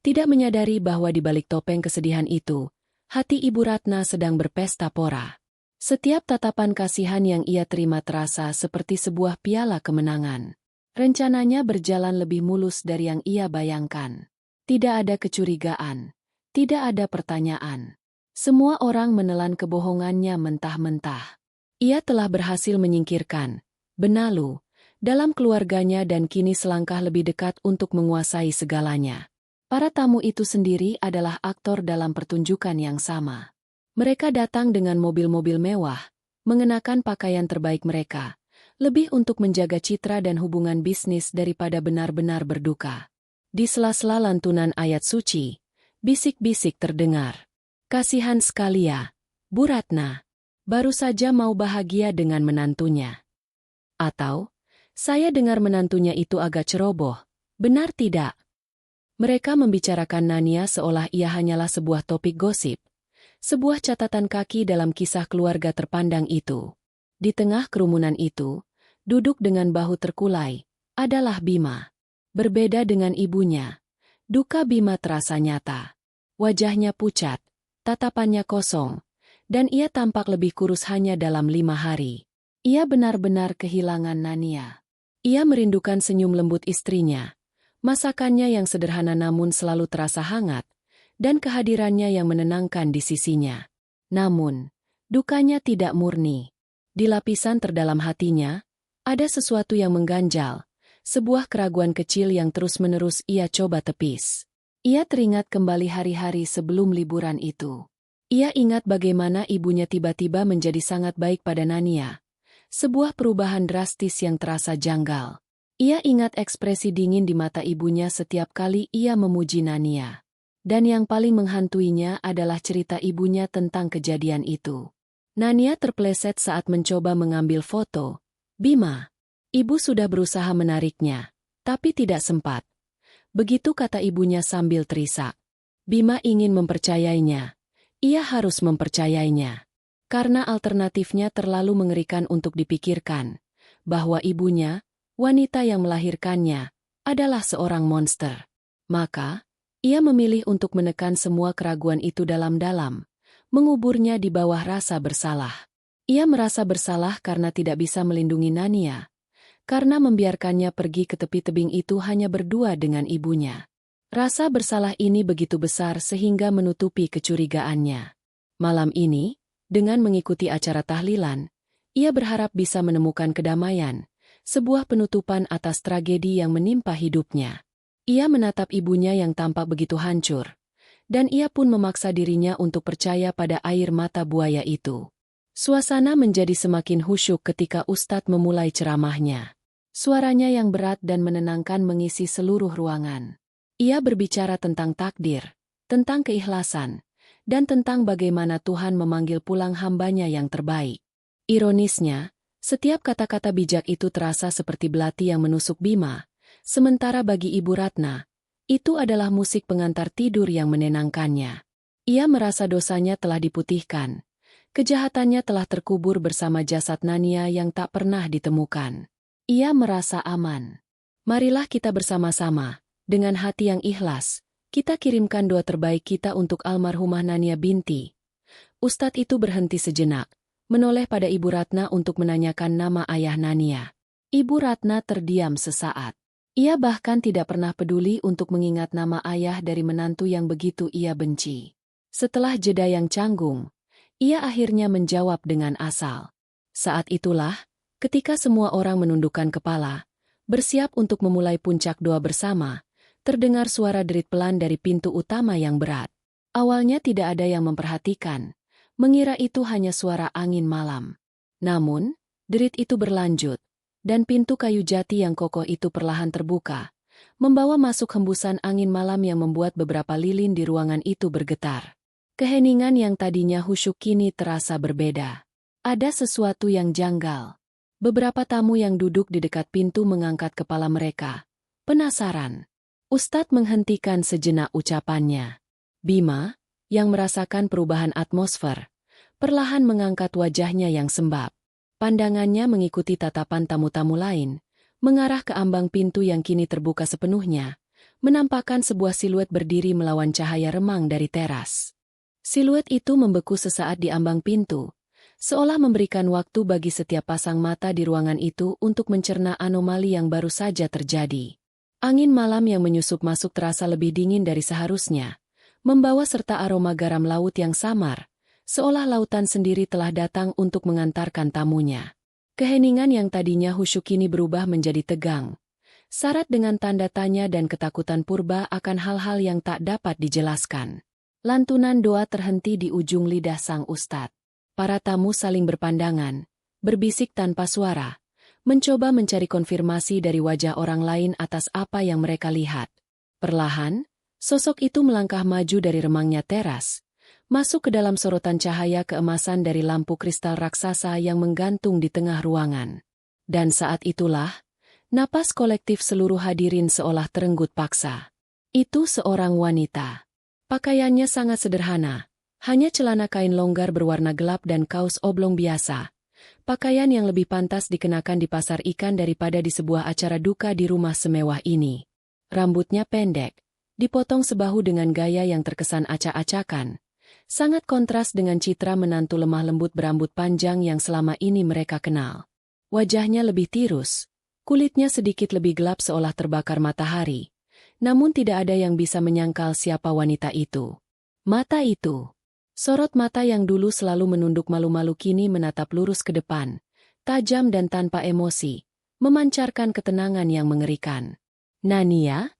tidak menyadari bahwa di balik topeng kesedihan itu, hati Ibu Ratna sedang berpesta pora. Setiap tatapan kasihan yang ia terima terasa seperti sebuah piala kemenangan. Rencananya berjalan lebih mulus dari yang ia bayangkan. Tidak ada kecurigaan, tidak ada pertanyaan. Semua orang menelan kebohongannya mentah-mentah. Ia telah berhasil menyingkirkan benalu dalam keluarganya dan kini selangkah lebih dekat untuk menguasai segalanya. Para tamu itu sendiri adalah aktor dalam pertunjukan yang sama. Mereka datang dengan mobil-mobil mewah, mengenakan pakaian terbaik mereka, lebih untuk menjaga citra dan hubungan bisnis daripada benar-benar berduka. Di sela-sela lantunan ayat suci, bisik-bisik terdengar. Kasihan sekali ya, Bu Ratna, baru saja mau bahagia dengan menantunya. Atau, saya dengar menantunya itu agak ceroboh, benar tidak? Mereka membicarakan Nania seolah ia hanyalah sebuah topik gosip, sebuah catatan kaki dalam kisah keluarga terpandang itu. Di tengah kerumunan itu, duduk dengan bahu terkulai, adalah Bima. Berbeda dengan ibunya, duka Bima terasa nyata. Wajahnya pucat, tatapannya kosong, dan ia tampak lebih kurus hanya dalam 5 hari. Ia benar-benar kehilangan Nania. Ia merindukan senyum lembut istrinya, masakannya yang sederhana namun selalu terasa hangat, dan kehadirannya yang menenangkan di sisinya. Namun, dukanya tidak murni. Di lapisan terdalam hatinya, ada sesuatu yang mengganjal, sebuah keraguan kecil yang terus-menerus ia coba tepis. Ia teringat kembali hari-hari sebelum liburan itu. Ia ingat bagaimana ibunya tiba-tiba menjadi sangat baik pada Nania. Sebuah perubahan drastis yang terasa janggal. Ia ingat ekspresi dingin di mata ibunya setiap kali ia memuji Nania. Dan yang paling menghantuinya adalah cerita ibunya tentang kejadian itu. Nania terpleset saat mencoba mengambil foto. Bima, ibu sudah berusaha menariknya, tapi tidak sempat. Begitu kata ibunya sambil terisak. Bima ingin mempercayainya. Ia harus mempercayainya. Karena alternatifnya terlalu mengerikan untuk dipikirkan. Bahwa ibunya, wanita yang melahirkannya, adalah seorang monster. Maka, ia memilih untuk menekan semua keraguan itu dalam-dalam, menguburnya di bawah rasa bersalah. Ia merasa bersalah karena tidak bisa melindungi Nania, karena membiarkannya pergi ke tepi tebing itu hanya berdua dengan ibunya. Rasa bersalah ini begitu besar sehingga menutupi kecurigaannya. Malam ini, dengan mengikuti acara tahlilan, ia berharap bisa menemukan kedamaian, sebuah penutupan atas tragedi yang menimpa hidupnya. Ia menatap ibunya yang tampak begitu hancur, dan ia pun memaksa dirinya untuk percaya pada air mata buaya itu. Suasana menjadi semakin khusyuk ketika Ustadz memulai ceramahnya. Suaranya yang berat dan menenangkan mengisi seluruh ruangan. Ia berbicara tentang takdir, tentang keikhlasan, dan tentang bagaimana Tuhan memanggil pulang hamba-Nya yang terbaik. Ironisnya, setiap kata-kata bijak itu terasa seperti belati yang menusuk Bima, sementara bagi Ibu Ratna, itu adalah musik pengantar tidur yang menenangkannya. Ia merasa dosanya telah diputihkan. Kejahatannya telah terkubur bersama jasad Nania yang tak pernah ditemukan. Ia merasa aman. Marilah kita bersama-sama, dengan hati yang ikhlas, kita kirimkan doa terbaik kita untuk almarhumah Nania binti. Ustadz itu berhenti sejenak, menoleh pada Ibu Ratna untuk menanyakan nama ayah Nania. Ibu Ratna terdiam sesaat. Ia bahkan tidak pernah peduli untuk mengingat nama ayah dari menantu yang begitu ia benci. Setelah jeda yang canggung, ia akhirnya menjawab dengan asal. Saat itulah, ketika semua orang menundukkan kepala, bersiap untuk memulai puncak doa bersama, terdengar suara derit pelan dari pintu utama yang berat. Awalnya tidak ada yang memperhatikan, mengira itu hanya suara angin malam. Namun, derit itu berlanjut, dan pintu kayu jati yang kokoh itu perlahan terbuka, membawa masuk hembusan angin malam yang membuat beberapa lilin di ruangan itu bergetar. Keheningan yang tadinya khusyuk kini terasa berbeda. Ada sesuatu yang janggal. Beberapa tamu yang duduk di dekat pintu mengangkat kepala mereka. Penasaran. Ustadz menghentikan sejenak ucapannya. Bima, yang merasakan perubahan atmosfer, perlahan mengangkat wajahnya yang sembab. Pandangannya mengikuti tatapan tamu-tamu lain, mengarah ke ambang pintu yang kini terbuka sepenuhnya, menampakkan sebuah siluet berdiri melawan cahaya remang dari teras. Siluet itu membeku sesaat di ambang pintu, seolah memberikan waktu bagi setiap pasang mata di ruangan itu untuk mencerna anomali yang baru saja terjadi. Angin malam yang menyusup masuk terasa lebih dingin dari seharusnya, membawa serta aroma garam laut yang samar, seolah lautan sendiri telah datang untuk mengantarkan tamunya. Keheningan yang tadinya khusyuk kini berubah menjadi tegang, syarat dengan tanda tanya dan ketakutan purba akan hal-hal yang tak dapat dijelaskan. Lantunan doa terhenti di ujung lidah sang ustadz. Para tamu saling berpandangan, berbisik tanpa suara, mencoba mencari konfirmasi dari wajah orang lain atas apa yang mereka lihat. Perlahan, sosok itu melangkah maju dari remangnya teras, masuk ke dalam sorotan cahaya keemasan dari lampu kristal raksasa yang menggantung di tengah ruangan. Dan saat itulah, napas kolektif seluruh hadirin seolah terenggut paksa. Itu seorang wanita. Pakaiannya sangat sederhana, hanya celana kain longgar berwarna gelap dan kaos oblong biasa. Pakaian yang lebih pantas dikenakan di pasar ikan daripada di sebuah acara duka di rumah semewah ini. Rambutnya pendek, dipotong sebahu dengan gaya yang terkesan acak-acakan. Sangat kontras dengan citra menantu lemah lembut berambut panjang yang selama ini mereka kenal. Wajahnya lebih tirus, kulitnya sedikit lebih gelap seolah terbakar matahari. Namun tidak ada yang bisa menyangkal siapa wanita itu. Mata itu. Sorot mata yang dulu selalu menunduk malu-malu kini menatap lurus ke depan, tajam dan tanpa emosi, memancarkan ketenangan yang mengerikan. Nania?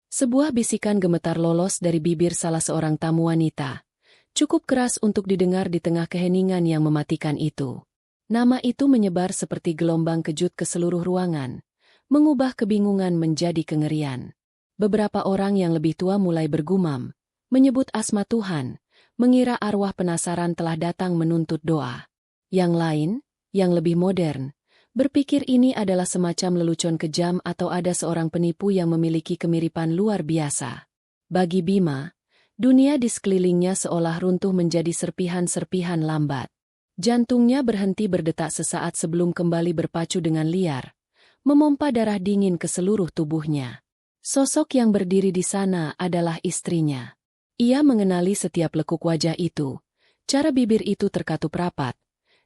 Sebuah bisikan gemetar lolos dari bibir salah seorang tamu wanita. Cukup keras untuk didengar di tengah keheningan yang mematikan itu. Nama itu menyebar seperti gelombang kejut ke seluruh ruangan, mengubah kebingungan menjadi kengerian. Beberapa orang yang lebih tua mulai bergumam, menyebut asma Tuhan, mengira arwah penasaran telah datang menuntut doa. Yang lain, yang lebih modern, berpikir ini adalah semacam lelucon kejam atau ada seorang penipu yang memiliki kemiripan luar biasa. Bagi Bima, dunia di sekelilingnya seolah runtuh menjadi serpihan-serpihan lambat. Jantungnya berhenti berdetak sesaat sebelum kembali berpacu dengan liar, memompa darah dingin ke seluruh tubuhnya. Sosok yang berdiri di sana adalah istrinya. Ia mengenali setiap lekuk wajah itu, cara bibir itu terkatup rapat,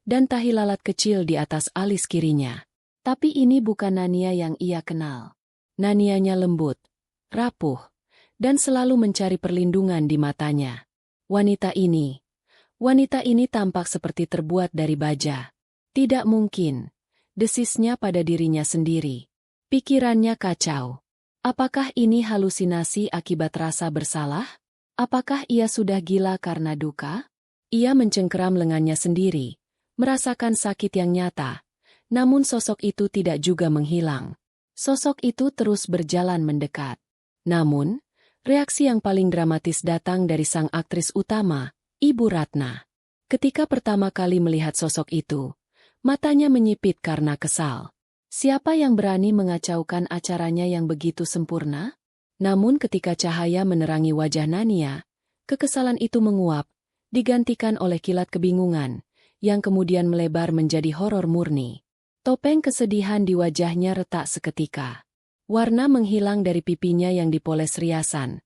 dan tahi lalat kecil di atas alis kirinya. Tapi ini bukan Nania yang ia kenal. Nanianya lembut, rapuh, dan selalu mencari perlindungan di matanya. Wanita ini tampak seperti terbuat dari baja. Tidak mungkin, desisnya pada dirinya sendiri. Pikirannya kacau. Apakah ini halusinasi akibat rasa bersalah? Apakah ia sudah gila karena duka? Ia mencengkeram lengannya sendiri, merasakan sakit yang nyata. Namun sosok itu tidak juga menghilang. Sosok itu terus berjalan mendekat. Namun, reaksi yang paling dramatis datang dari sang aktris utama, Ibu Ratna. Ketika pertama kali melihat sosok itu, matanya menyipit karena kesal. Siapa yang berani mengacaukan acaranya yang begitu sempurna? Namun ketika cahaya menerangi wajah Nania, kekesalan itu menguap, digantikan oleh kilat kebingungan, yang kemudian melebar menjadi horor murni. Topeng kesedihan di wajahnya retak seketika. Warna menghilang dari pipinya yang dipoles riasan,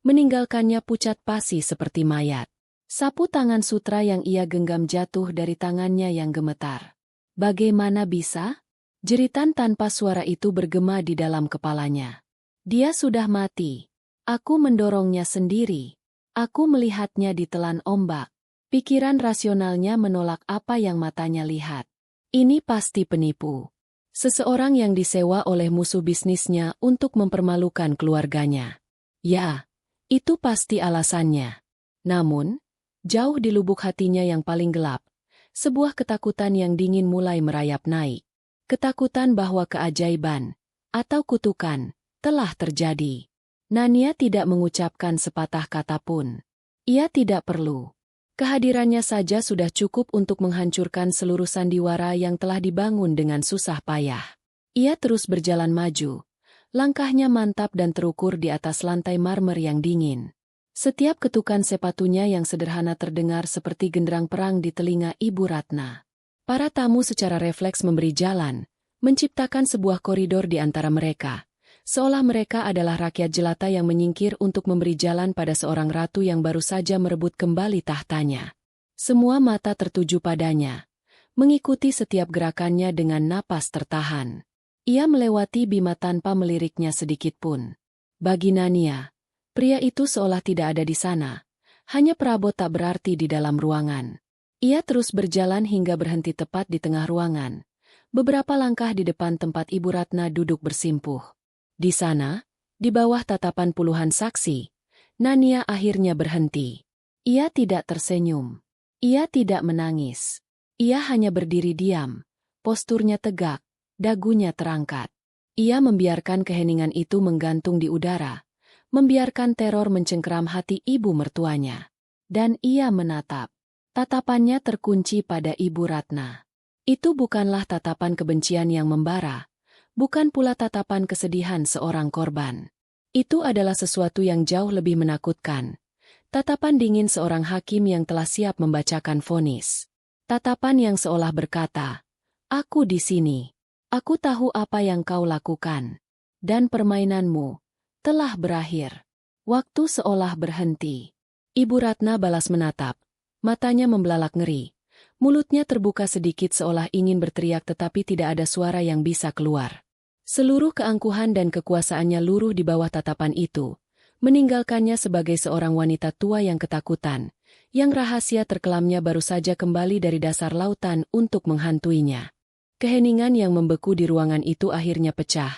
meninggalkannya pucat pasi seperti mayat. Sapu tangan sutra yang ia genggam jatuh dari tangannya yang gemetar. Bagaimana bisa? Jeritan tanpa suara itu bergema di dalam kepalanya. Dia sudah mati. Aku mendorongnya sendiri. Aku melihatnya ditelan ombak. Pikiran rasionalnya menolak apa yang matanya lihat. Ini pasti penipu. Seseorang yang disewa oleh musuh bisnisnya untuk mempermalukan keluarganya. Ya, itu pasti alasannya. Namun, jauh di lubuk hatinya yang paling gelap, sebuah ketakutan yang dingin mulai merayap naik. Ketakutan bahwa keajaiban, atau kutukan, telah terjadi. Nania tidak mengucapkan sepatah kata pun. Ia tidak perlu. Kehadirannya saja sudah cukup untuk menghancurkan seluruh sandiwara yang telah dibangun dengan susah payah. Ia terus berjalan maju. Langkahnya mantap dan terukur di atas lantai marmer yang dingin. Setiap ketukan sepatunya yang sederhana terdengar seperti genderang perang di telinga Ibu Ratna. Para tamu secara refleks memberi jalan, menciptakan sebuah koridor di antara mereka, seolah mereka adalah rakyat jelata yang menyingkir untuk memberi jalan pada seorang ratu yang baru saja merebut kembali tahtanya. Semua mata tertuju padanya, mengikuti setiap gerakannya dengan napas tertahan. Ia melewati Bima tanpa meliriknya sedikit pun. Bagi Nania, pria itu seolah tidak ada di sana, hanya perabot tak berarti di dalam ruangan. Ia terus berjalan hingga berhenti tepat di tengah ruangan, beberapa langkah di depan tempat Ibu Ratna duduk bersimpuh. Di sana, di bawah tatapan puluhan saksi, Nania akhirnya berhenti. Ia tidak tersenyum. Ia tidak menangis. Ia hanya berdiri diam, posturnya tegak, dagunya terangkat. Ia membiarkan keheningan itu menggantung di udara, membiarkan teror mencengkeram hati ibu mertuanya. Dan ia menatap. Tatapannya terkunci pada Ibu Ratna. Itu bukanlah tatapan kebencian yang membara, bukan pula tatapan kesedihan seorang korban. Itu adalah sesuatu yang jauh lebih menakutkan. Tatapan dingin seorang hakim yang telah siap membacakan vonis. Tatapan yang seolah berkata, "Aku di sini. Aku tahu apa yang kau lakukan. Dan permainanmu telah berakhir." Waktu seolah berhenti. Ibu Ratna balas menatap. Matanya membelalak ngeri. Mulutnya terbuka sedikit seolah ingin berteriak tetapi tidak ada suara yang bisa keluar. Seluruh keangkuhan dan kekuasaannya luruh di bawah tatapan itu, meninggalkannya sebagai seorang wanita tua yang ketakutan, yang rahasia terkelamnya baru saja kembali dari dasar lautan untuk menghantuinya. Keheningan yang membeku di ruangan itu akhirnya pecah,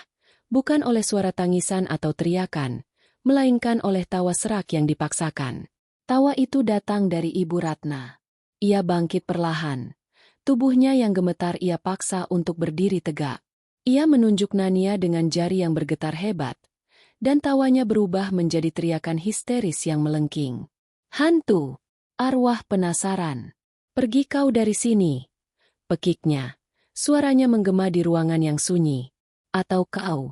bukan oleh suara tangisan atau teriakan, melainkan oleh tawa serak yang dipaksakan. Tawa itu datang dari Ibu Ratna. Ia bangkit perlahan. Tubuhnya yang gemetar ia paksa untuk berdiri tegak. Ia menunjuk Nania dengan jari yang bergetar hebat, dan tawanya berubah menjadi teriakan histeris yang melengking. "Hantu! Arwah penasaran! Pergi kau dari sini!" Pekiknya. Suaranya menggema di ruangan yang sunyi. "Atau kau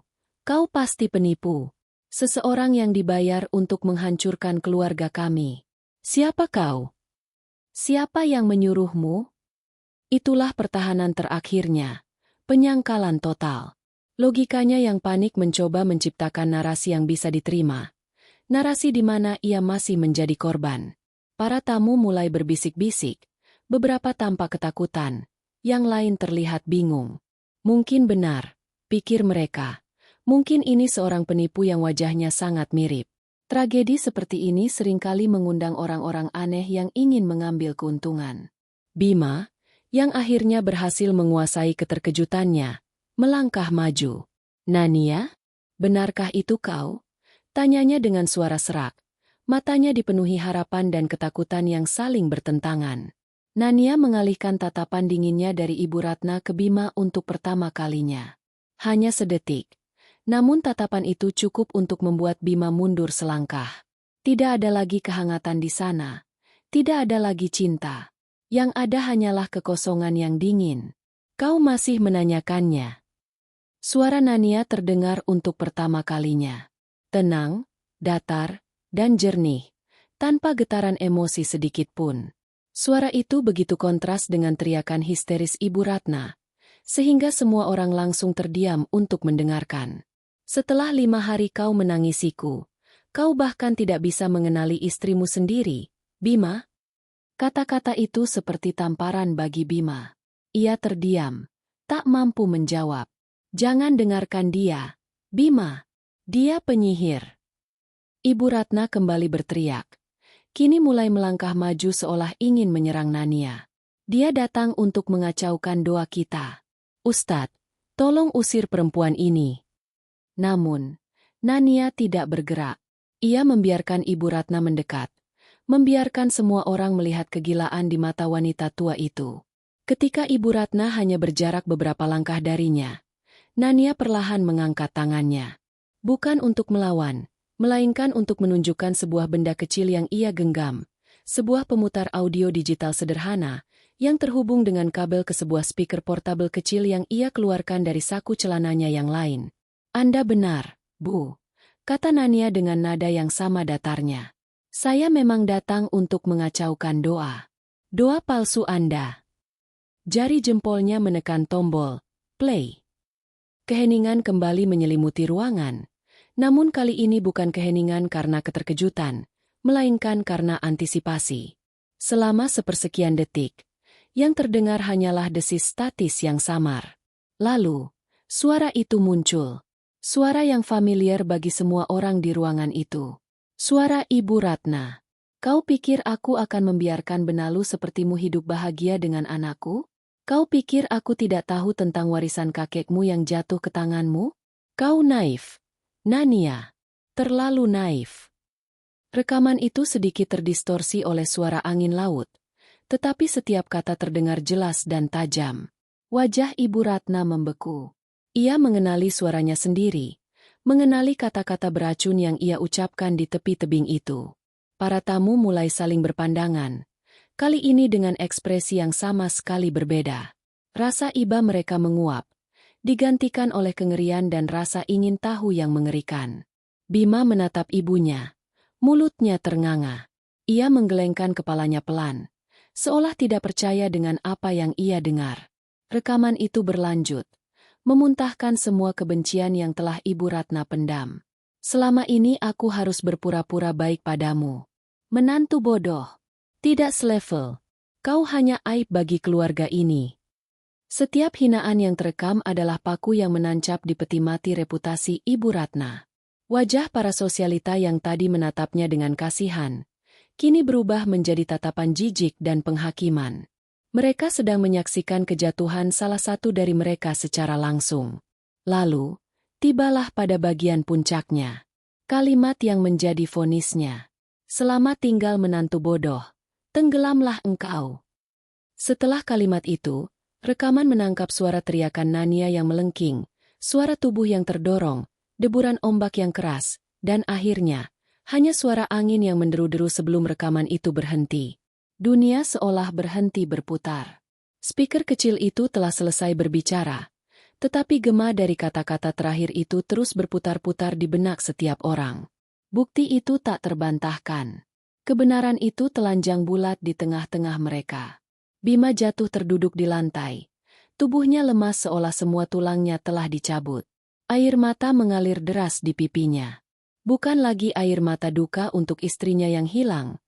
pasti penipu. Seseorang yang dibayar untuk menghancurkan keluarga kami. Siapa kau? Siapa yang menyuruhmu?" Itulah pertahanan terakhirnya. Penyangkalan total. Logikanya yang panik mencoba menciptakan narasi yang bisa diterima. Narasi di mana ia masih menjadi korban. Para tamu mulai berbisik-bisik. Beberapa tampak ketakutan. Yang lain terlihat bingung. Mungkin benar, pikir mereka. Mungkin ini seorang penipu yang wajahnya sangat mirip. Tragedi seperti ini seringkali mengundang orang-orang aneh yang ingin mengambil keuntungan. Bima, yang akhirnya berhasil menguasai keterkejutannya, melangkah maju. "Nania, benarkah itu kau?" Tanyanya dengan suara serak. Matanya dipenuhi harapan dan ketakutan yang saling bertentangan. Nania mengalihkan tatapan dinginnya dari Ibu Ratna ke Bima untuk pertama kalinya. Hanya sedetik. Namun tatapan itu cukup untuk membuat Bima mundur selangkah. Tidak ada lagi kehangatan di sana. Tidak ada lagi cinta. Yang ada hanyalah kekosongan yang dingin. Kau masih menanyakannya. Suara Nania terdengar untuk pertama kalinya. Tenang, datar, dan jernih, tanpa getaran emosi sedikit pun. Suara itu begitu kontras dengan teriakan histeris Ibu Ratna, sehingga semua orang langsung terdiam untuk mendengarkan. Setelah 5 hari kau menangisiku, kau bahkan tidak bisa mengenali istrimu sendiri, Bima? Kata-kata itu seperti tamparan bagi Bima. Ia terdiam, tak mampu menjawab. Jangan dengarkan dia, Bima. Dia penyihir. Ibu Ratna kembali berteriak. Kini mulai melangkah maju seolah ingin menyerang Nania. Dia datang untuk mengacaukan doa kita. Ustadz, tolong usir perempuan ini. Namun, Nania tidak bergerak. Ia membiarkan Ibu Ratna mendekat. Membiarkan semua orang melihat kegilaan di mata wanita tua itu. Ketika Ibu Ratna hanya berjarak beberapa langkah darinya, Nania perlahan mengangkat tangannya. Bukan untuk melawan, melainkan untuk menunjukkan sebuah benda kecil yang ia genggam. Sebuah pemutar audio digital sederhana, yang terhubung dengan kabel ke sebuah speaker portabel kecil yang ia keluarkan dari saku celananya yang lain. Anda benar, Bu, kata Nania dengan nada yang sama datarnya. Saya memang datang untuk mengacaukan doa. Doa palsu Anda. Jari jempolnya menekan tombol play. Keheningan kembali menyelimuti ruangan. Namun kali ini bukan keheningan karena keterkejutan, melainkan karena antisipasi. Selama sepersekian detik, yang terdengar hanyalah desis statis yang samar. Lalu, suara itu muncul. Suara yang familiar bagi semua orang di ruangan itu. Suara Ibu Ratna. Kau pikir aku akan membiarkan benalu sepertimu hidup bahagia dengan anakku? Kau pikir aku tidak tahu tentang warisan kakekmu yang jatuh ke tanganmu? Kau naif. Nania. Terlalu naif. Rekaman itu sedikit terdistorsi oleh suara angin laut, tetapi setiap kata terdengar jelas dan tajam. Wajah Ibu Ratna membeku. Ia mengenali suaranya sendiri, mengenali kata-kata beracun yang ia ucapkan di tepi tebing itu. Para tamu mulai saling berpandangan, kali ini dengan ekspresi yang sama sekali berbeda. Rasa iba mereka menguap, digantikan oleh kengerian dan rasa ingin tahu yang mengerikan. Bima menatap ibunya. Mulutnya ternganga. Ia menggelengkan kepalanya pelan, seolah tidak percaya dengan apa yang ia dengar. Rekaman itu berlanjut, memuntahkan semua kebencian yang telah Ibu Ratna pendam. Selama ini aku harus berpura-pura baik padamu. Menantu bodoh. Tidak selevel. Kau hanya aib bagi keluarga ini. Setiap hinaan yang terekam adalah paku yang menancap di peti mati reputasi Ibu Ratna. Wajah para sosialita yang tadi menatapnya dengan kasihan, kini berubah menjadi tatapan jijik dan penghakiman. Mereka sedang menyaksikan kejatuhan salah satu dari mereka secara langsung. Lalu, tibalah pada bagian puncaknya. Kalimat yang menjadi vonisnya. Selamat tinggal menantu bodoh, tenggelamlah engkau. Setelah kalimat itu, rekaman menangkap suara teriakan Nania yang melengking, suara tubuh yang terdorong, deburan ombak yang keras, dan akhirnya, hanya suara angin yang menderu-deru sebelum rekaman itu berhenti. Dunia seolah berhenti berputar. Speaker kecil itu telah selesai berbicara, tetapi gema dari kata-kata terakhir itu terus berputar-putar di benak setiap orang. Bukti itu tak terbantahkan. Kebenaran itu telanjang bulat di tengah-tengah mereka. Bima jatuh terduduk di lantai. Tubuhnya lemas seolah semua tulangnya telah dicabut. Air mata mengalir deras di pipinya. Bukan lagi air mata duka untuk istrinya yang hilang,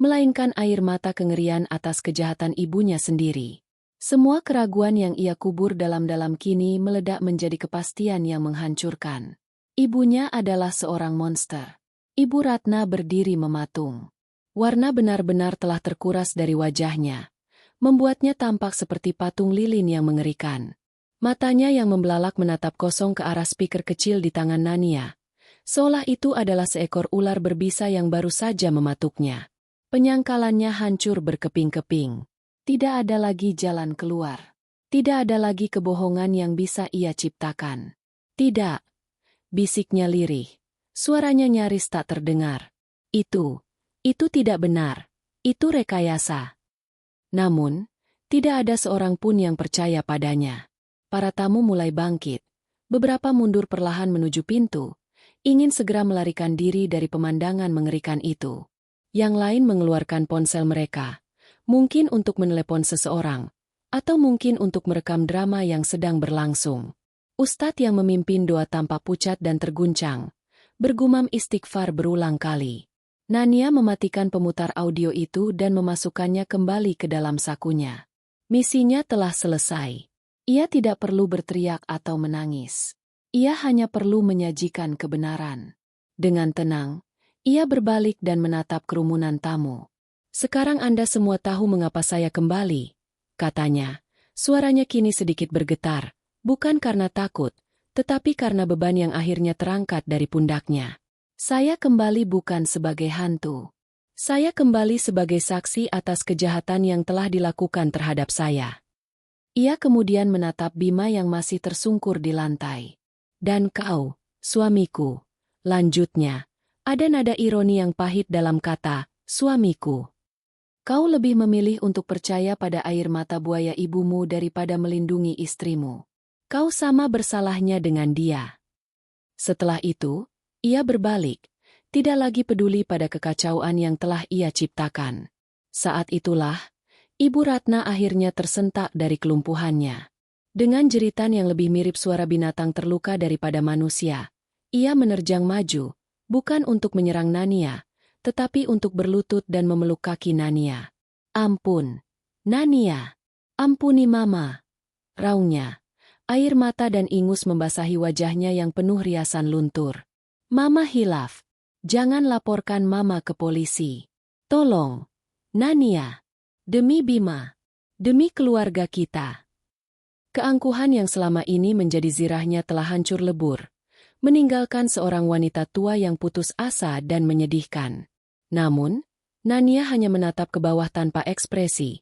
melainkan air mata kengerian atas kejahatan ibunya sendiri. Semua keraguan yang ia kubur dalam-dalam kini meledak menjadi kepastian yang menghancurkan. Ibunya adalah seorang monster. Ibu Ratna berdiri mematung. Warna benar-benar telah terkuras dari wajahnya, membuatnya tampak seperti patung lilin yang mengerikan. Matanya yang membelalak menatap kosong ke arah speaker kecil di tangan Nania, seolah itu adalah seekor ular berbisa yang baru saja mematuknya. Penyangkalannya hancur berkeping-keping. Tidak ada lagi jalan keluar. Tidak ada lagi kebohongan yang bisa ia ciptakan. Tidak, bisiknya lirih. Suaranya nyaris tak terdengar. Itu tidak benar. Itu rekayasa. Namun, tidak ada seorang pun yang percaya padanya. Para tamu mulai bangkit. Beberapa mundur perlahan menuju pintu, ingin segera melarikan diri dari pemandangan mengerikan itu. Yang lain mengeluarkan ponsel mereka, mungkin untuk menelepon seseorang, atau mungkin untuk merekam drama yang sedang berlangsung. Ustadz yang memimpin doa tampak pucat dan terguncang, bergumam istighfar berulang kali. Nania mematikan pemutar audio itu dan memasukkannya kembali ke dalam sakunya. Misinya telah selesai. Ia tidak perlu berteriak atau menangis. Ia hanya perlu menyajikan kebenaran. Dengan tenang, ia berbalik dan menatap kerumunan tamu. "Sekarang Anda semua tahu mengapa saya kembali," katanya. Suaranya kini sedikit bergetar, bukan karena takut, tetapi karena beban yang akhirnya terangkat dari pundaknya. "Saya kembali bukan sebagai hantu. Saya kembali sebagai saksi atas kejahatan yang telah dilakukan terhadap saya." Ia kemudian menatap Bima yang masih tersungkur di lantai. "Dan kau, suamiku," lanjutnya. Ada nada ironi yang pahit dalam kata, "suamiku." "Kau lebih memilih untuk percaya pada air mata buaya ibumu daripada melindungi istrimu. Kau sama bersalahnya dengan dia." Setelah itu, ia berbalik, tidak lagi peduli pada kekacauan yang telah ia ciptakan. Saat itulah, Ibu Ratna akhirnya tersentak dari kelumpuhannya. Dengan jeritan yang lebih mirip suara binatang terluka daripada manusia, ia menerjang maju, bukan untuk menyerang Nania, tetapi untuk berlutut dan memeluk kaki Nania. "Ampun, Nania. Ampuni Mama," raungnya. Air mata dan ingus membasahi wajahnya yang penuh riasan luntur. "Mama hilaf. Jangan laporkan Mama ke polisi. Tolong, Nania. Demi Bima. Demi keluarga kita." Keangkuhan yang selama ini menjadi zirahnya telah hancur lebur, meninggalkan seorang wanita tua yang putus asa dan menyedihkan. Namun, Nania hanya menatap ke bawah tanpa ekspresi.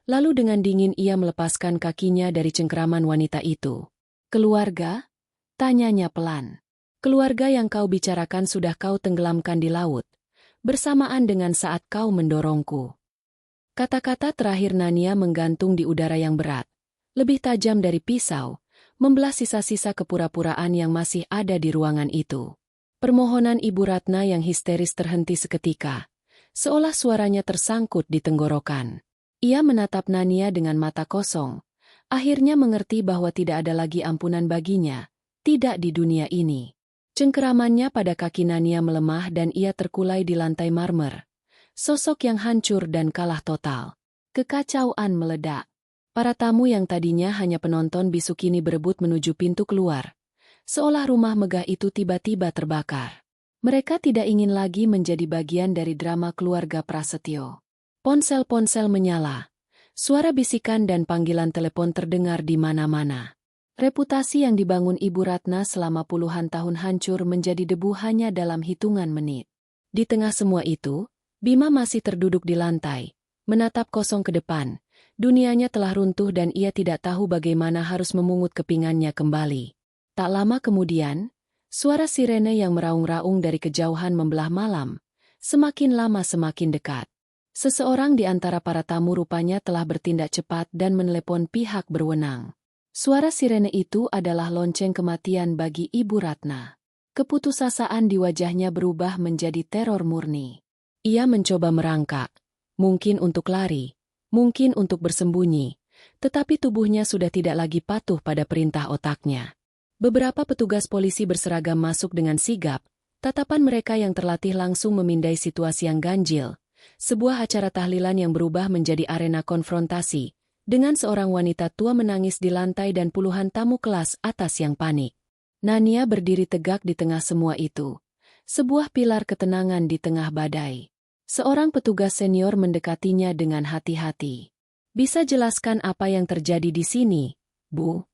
Lalu dengan dingin ia melepaskan kakinya dari cengkeraman wanita itu. "Keluarga?" tanyanya pelan. "Keluarga yang kau bicarakan sudah kau tenggelamkan di laut, bersamaan dengan saat kau mendorongku." Kata-kata terakhir Nania menggantung di udara yang berat, lebih tajam dari pisau, membelah sisa-sisa kepura-puraan yang masih ada di ruangan itu. Permohonan Ibu Ratna yang histeris terhenti seketika, seolah suaranya tersangkut di tenggorokan. Ia menatap Nania dengan mata kosong, akhirnya mengerti bahwa tidak ada lagi ampunan baginya, tidak di dunia ini. Cengkeramannya pada kaki Nania melemah dan ia terkulai di lantai marmer. Sosok yang hancur dan kalah total. Kekacauan meledak. Para tamu yang tadinya hanya penonton bisu kini berebut menuju pintu keluar. Seolah rumah megah itu tiba-tiba terbakar. Mereka tidak ingin lagi menjadi bagian dari drama keluarga Prasetyo. Ponsel-ponsel menyala. Suara bisikan dan panggilan telepon terdengar di mana-mana. Reputasi yang dibangun Ibu Ratna selama puluhan tahun hancur menjadi debu hanya dalam hitungan menit. Di tengah semua itu, Bima masih terduduk di lantai, menatap kosong ke depan. Dunianya telah runtuh dan ia tidak tahu bagaimana harus memungut kepingannya kembali. Tak lama kemudian, suara sirene yang meraung-raung dari kejauhan membelah malam, semakin lama semakin dekat. Seseorang di antara para tamu rupanya telah bertindak cepat dan menelepon pihak berwenang. Suara sirene itu adalah lonceng kematian bagi Ibu Ratna. Keputusasaan di wajahnya berubah menjadi teror murni. Ia mencoba merangkak, mungkin untuk lari, mungkin untuk bersembunyi, tetapi tubuhnya sudah tidak lagi patuh pada perintah otaknya. Beberapa petugas polisi berseragam masuk dengan sigap, tatapan mereka yang terlatih langsung memindai situasi yang ganjil, sebuah acara tahlilan yang berubah menjadi arena konfrontasi, dengan seorang wanita tua menangis di lantai dan puluhan tamu kelas atas yang panik. Nania berdiri tegak di tengah semua itu, sebuah pilar ketenangan di tengah badai. Seorang petugas senior mendekatinya dengan hati-hati. "Bisa jelaskan apa yang terjadi di sini, Bu?"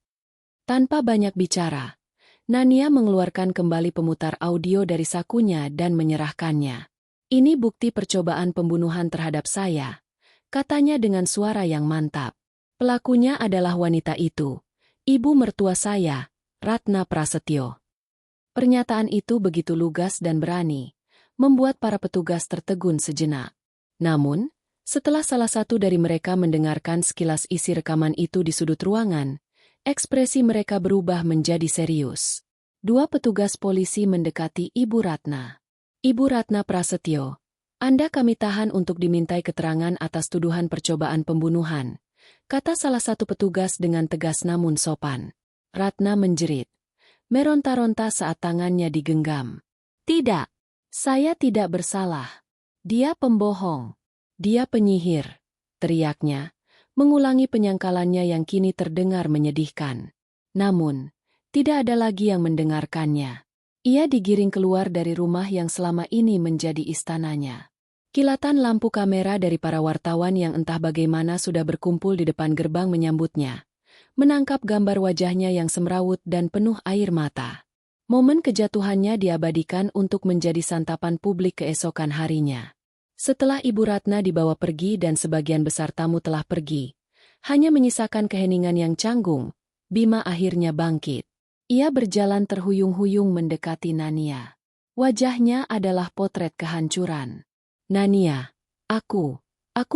Tanpa banyak bicara, Nania mengeluarkan kembali pemutar audio dari sakunya dan menyerahkannya. "Ini bukti percobaan pembunuhan terhadap saya," katanya dengan suara yang mantap. "Pelakunya adalah wanita itu, ibu mertua saya, Ratna Prasetyo." Pernyataan itu begitu lugas dan berani, membuat para petugas tertegun sejenak. Namun, Setelah salah satu dari mereka mendengarkan sekilas isi rekaman itu di sudut ruangan, ekspresi mereka berubah menjadi serius. Dua petugas polisi mendekati Ibu Ratna. Ibu Ratna Prasetyo, Anda kami tahan untuk dimintai keterangan atas tuduhan percobaan pembunuhan, kata salah satu petugas dengan tegas namun sopan. Ratna menjerit, meronta-ronta saat tangannya digenggam. Tidak, saya tidak bersalah. Dia pembohong. Dia penyihir, teriaknya, mengulangi penyangkalannya yang kini terdengar menyedihkan. Namun, tidak ada lagi yang mendengarkannya. Ia digiring keluar dari rumah yang selama ini menjadi istananya. Kilatan lampu kamera dari para wartawan yang entah bagaimana sudah berkumpul di depan gerbang menyambutnya, menangkap gambar wajahnya yang semrawut dan penuh air mata. Momen kejatuhannya diabadikan untuk menjadi santapan publik keesokan harinya. Setelah Ibu Ratna dibawa pergi dan sebagian besar tamu telah pergi, hanya menyisakan keheningan yang canggung, Bima akhirnya bangkit. Ia berjalan terhuyung-huyung mendekati Nania. Wajahnya adalah potret kehancuran. Nania, aku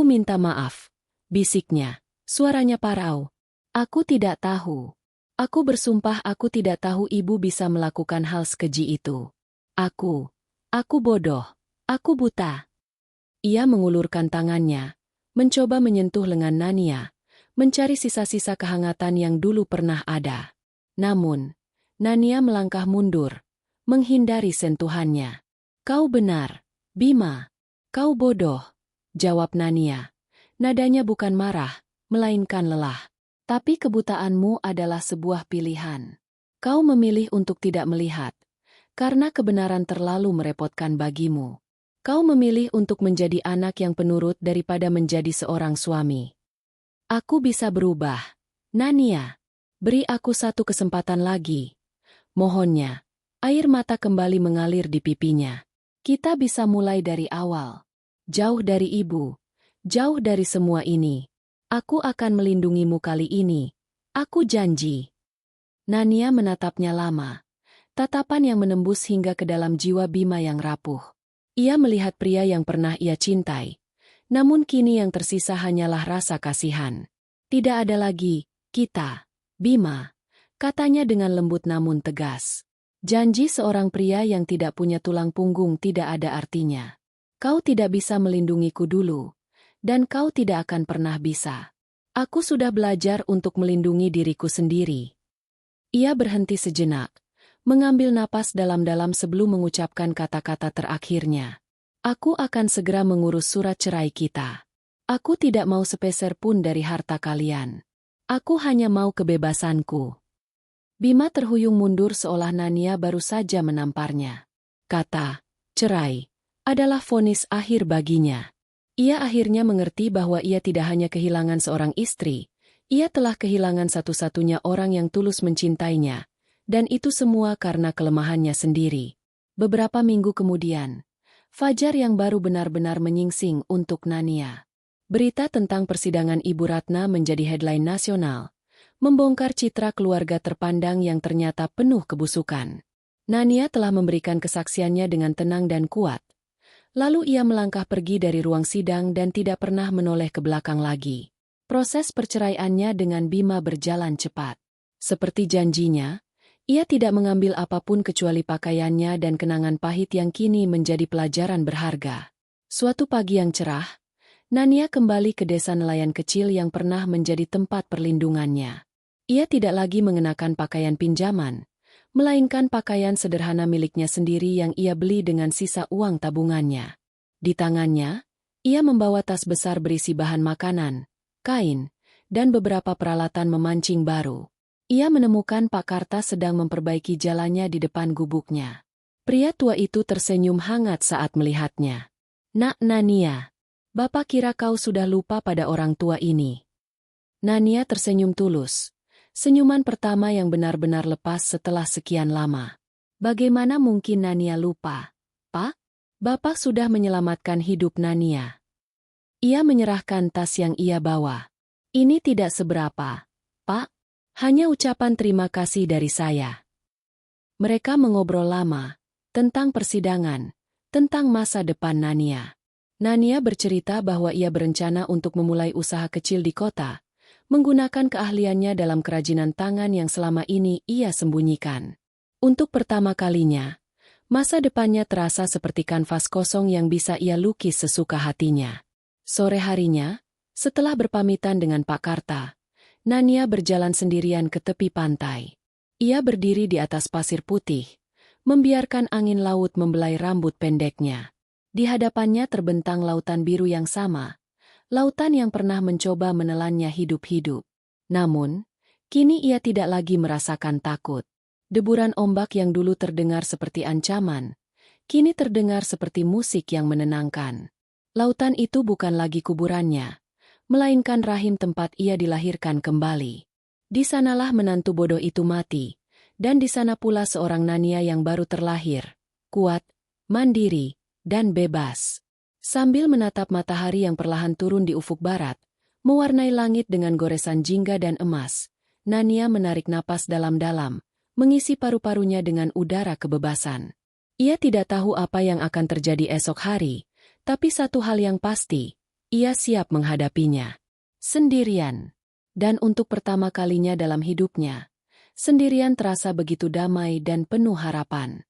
minta maaf, bisiknya, suaranya parau. Aku tidak tahu. Aku bersumpah aku tidak tahu ibu bisa melakukan hal sekeji itu. Aku bodoh, aku buta. Ia mengulurkan tangannya, mencoba menyentuh lengan Nania, mencari sisa-sisa kehangatan yang dulu pernah ada. Namun, Nania melangkah mundur, menghindari sentuhannya. Kau benar, Bima. Kau bodoh, jawab Nania. Nadanya bukan marah, melainkan lelah. Tapi kebutaanmu adalah sebuah pilihan. Kau memilih untuk tidak melihat, karena kebenaran terlalu merepotkan bagimu. Kau memilih untuk menjadi anak yang penurut daripada menjadi seorang suami. Aku bisa berubah. Nania, beri aku satu kesempatan lagi. Mohonnya, air mata kembali mengalir di pipinya. Kita bisa mulai dari awal. Jauh dari ibu, jauh dari semua ini. Aku akan melindungimu kali ini. Aku janji. Nania menatapnya lama. Tatapan yang menembus hingga ke dalam jiwa Bima yang rapuh. Ia melihat pria yang pernah ia cintai. Namun kini yang tersisa hanyalah rasa kasihan. Tidak ada lagi, kita, Bima, katanya dengan lembut namun tegas. Janji seorang pria yang tidak punya tulang punggung tidak ada artinya. Kau tidak bisa melindungiku dulu, dan kau tidak akan pernah bisa. Aku sudah belajar untuk melindungi diriku sendiri. Ia berhenti sejenak, mengambil napas dalam-dalam sebelum mengucapkan kata-kata terakhirnya. Aku akan segera mengurus surat cerai kita. Aku tidak mau sepeser pun dari harta kalian. Aku hanya mau kebebasanku. Bima terhuyung mundur seolah Nania baru saja menamparnya. Kata, cerai, adalah vonis akhir baginya. Ia akhirnya mengerti bahwa ia tidak hanya kehilangan seorang istri, ia telah kehilangan satu-satunya orang yang tulus mencintainya. Dan itu semua karena kelemahannya sendiri. Beberapa minggu kemudian, fajar yang baru benar-benar menyingsing untuk Nania. Berita tentang persidangan Ibu Ratna menjadi headline nasional, membongkar citra keluarga terpandang yang ternyata penuh kebusukan. Nania telah memberikan kesaksiannya dengan tenang dan kuat. Lalu ia melangkah pergi dari ruang sidang dan tidak pernah menoleh ke belakang lagi. Proses perceraiannya dengan Bima berjalan cepat. Seperti janjinya, ia tidak mengambil apapun kecuali pakaiannya dan kenangan pahit yang kini menjadi pelajaran berharga. Suatu pagi yang cerah, Nania kembali ke desa nelayan kecil yang pernah menjadi tempat perlindungannya. Ia tidak lagi mengenakan pakaian pinjaman, melainkan pakaian sederhana miliknya sendiri yang ia beli dengan sisa uang tabungannya. Di tangannya, ia membawa tas besar berisi bahan makanan, kain, dan beberapa peralatan memancing baru. Ia menemukan Pak Karta sedang memperbaiki jalannya di depan gubuknya. Pria tua itu tersenyum hangat saat melihatnya. Nak Nania, Bapak kira kau sudah lupa pada orang tua ini. Nania tersenyum tulus. Senyuman pertama yang benar-benar lepas setelah sekian lama. Bagaimana mungkin Nania lupa? Pak? Bapak sudah menyelamatkan hidup Nania. Ia menyerahkan tas yang ia bawa. Ini tidak seberapa, Pak. Hanya ucapan terima kasih dari saya. Mereka mengobrol lama, tentang persidangan, tentang masa depan Nania. Nania bercerita bahwa ia berencana untuk memulai usaha kecil di kota, menggunakan keahliannya dalam kerajinan tangan yang selama ini ia sembunyikan. Untuk pertama kalinya, masa depannya terasa seperti kanvas kosong yang bisa ia lukis sesuka hatinya. Sore harinya, setelah berpamitan dengan Pak Karta, Nania berjalan sendirian ke tepi pantai. Ia berdiri di atas pasir putih, membiarkan angin laut membelai rambut pendeknya. Di hadapannya terbentang lautan biru yang sama, lautan yang pernah mencoba menelannya hidup-hidup. Namun, kini ia tidak lagi merasakan takut. Deburan ombak yang dulu terdengar seperti ancaman, kini terdengar seperti musik yang menenangkan. Lautan itu bukan lagi kuburannya, melainkan rahim tempat ia dilahirkan kembali. Di sanalah menantu bodoh itu mati, dan di sana pula seorang Nania yang baru terlahir, kuat, mandiri, dan bebas. Sambil menatap matahari yang perlahan turun di ufuk barat, mewarnai langit dengan goresan jingga dan emas, Nania menarik napas dalam-dalam, mengisi paru-parunya dengan udara kebebasan. Ia tidak tahu apa yang akan terjadi esok hari, tapi satu hal yang pasti, ia siap menghadapinya. Sendirian. Dan untuk pertama kalinya dalam hidupnya, sendirian terasa begitu damai dan penuh harapan.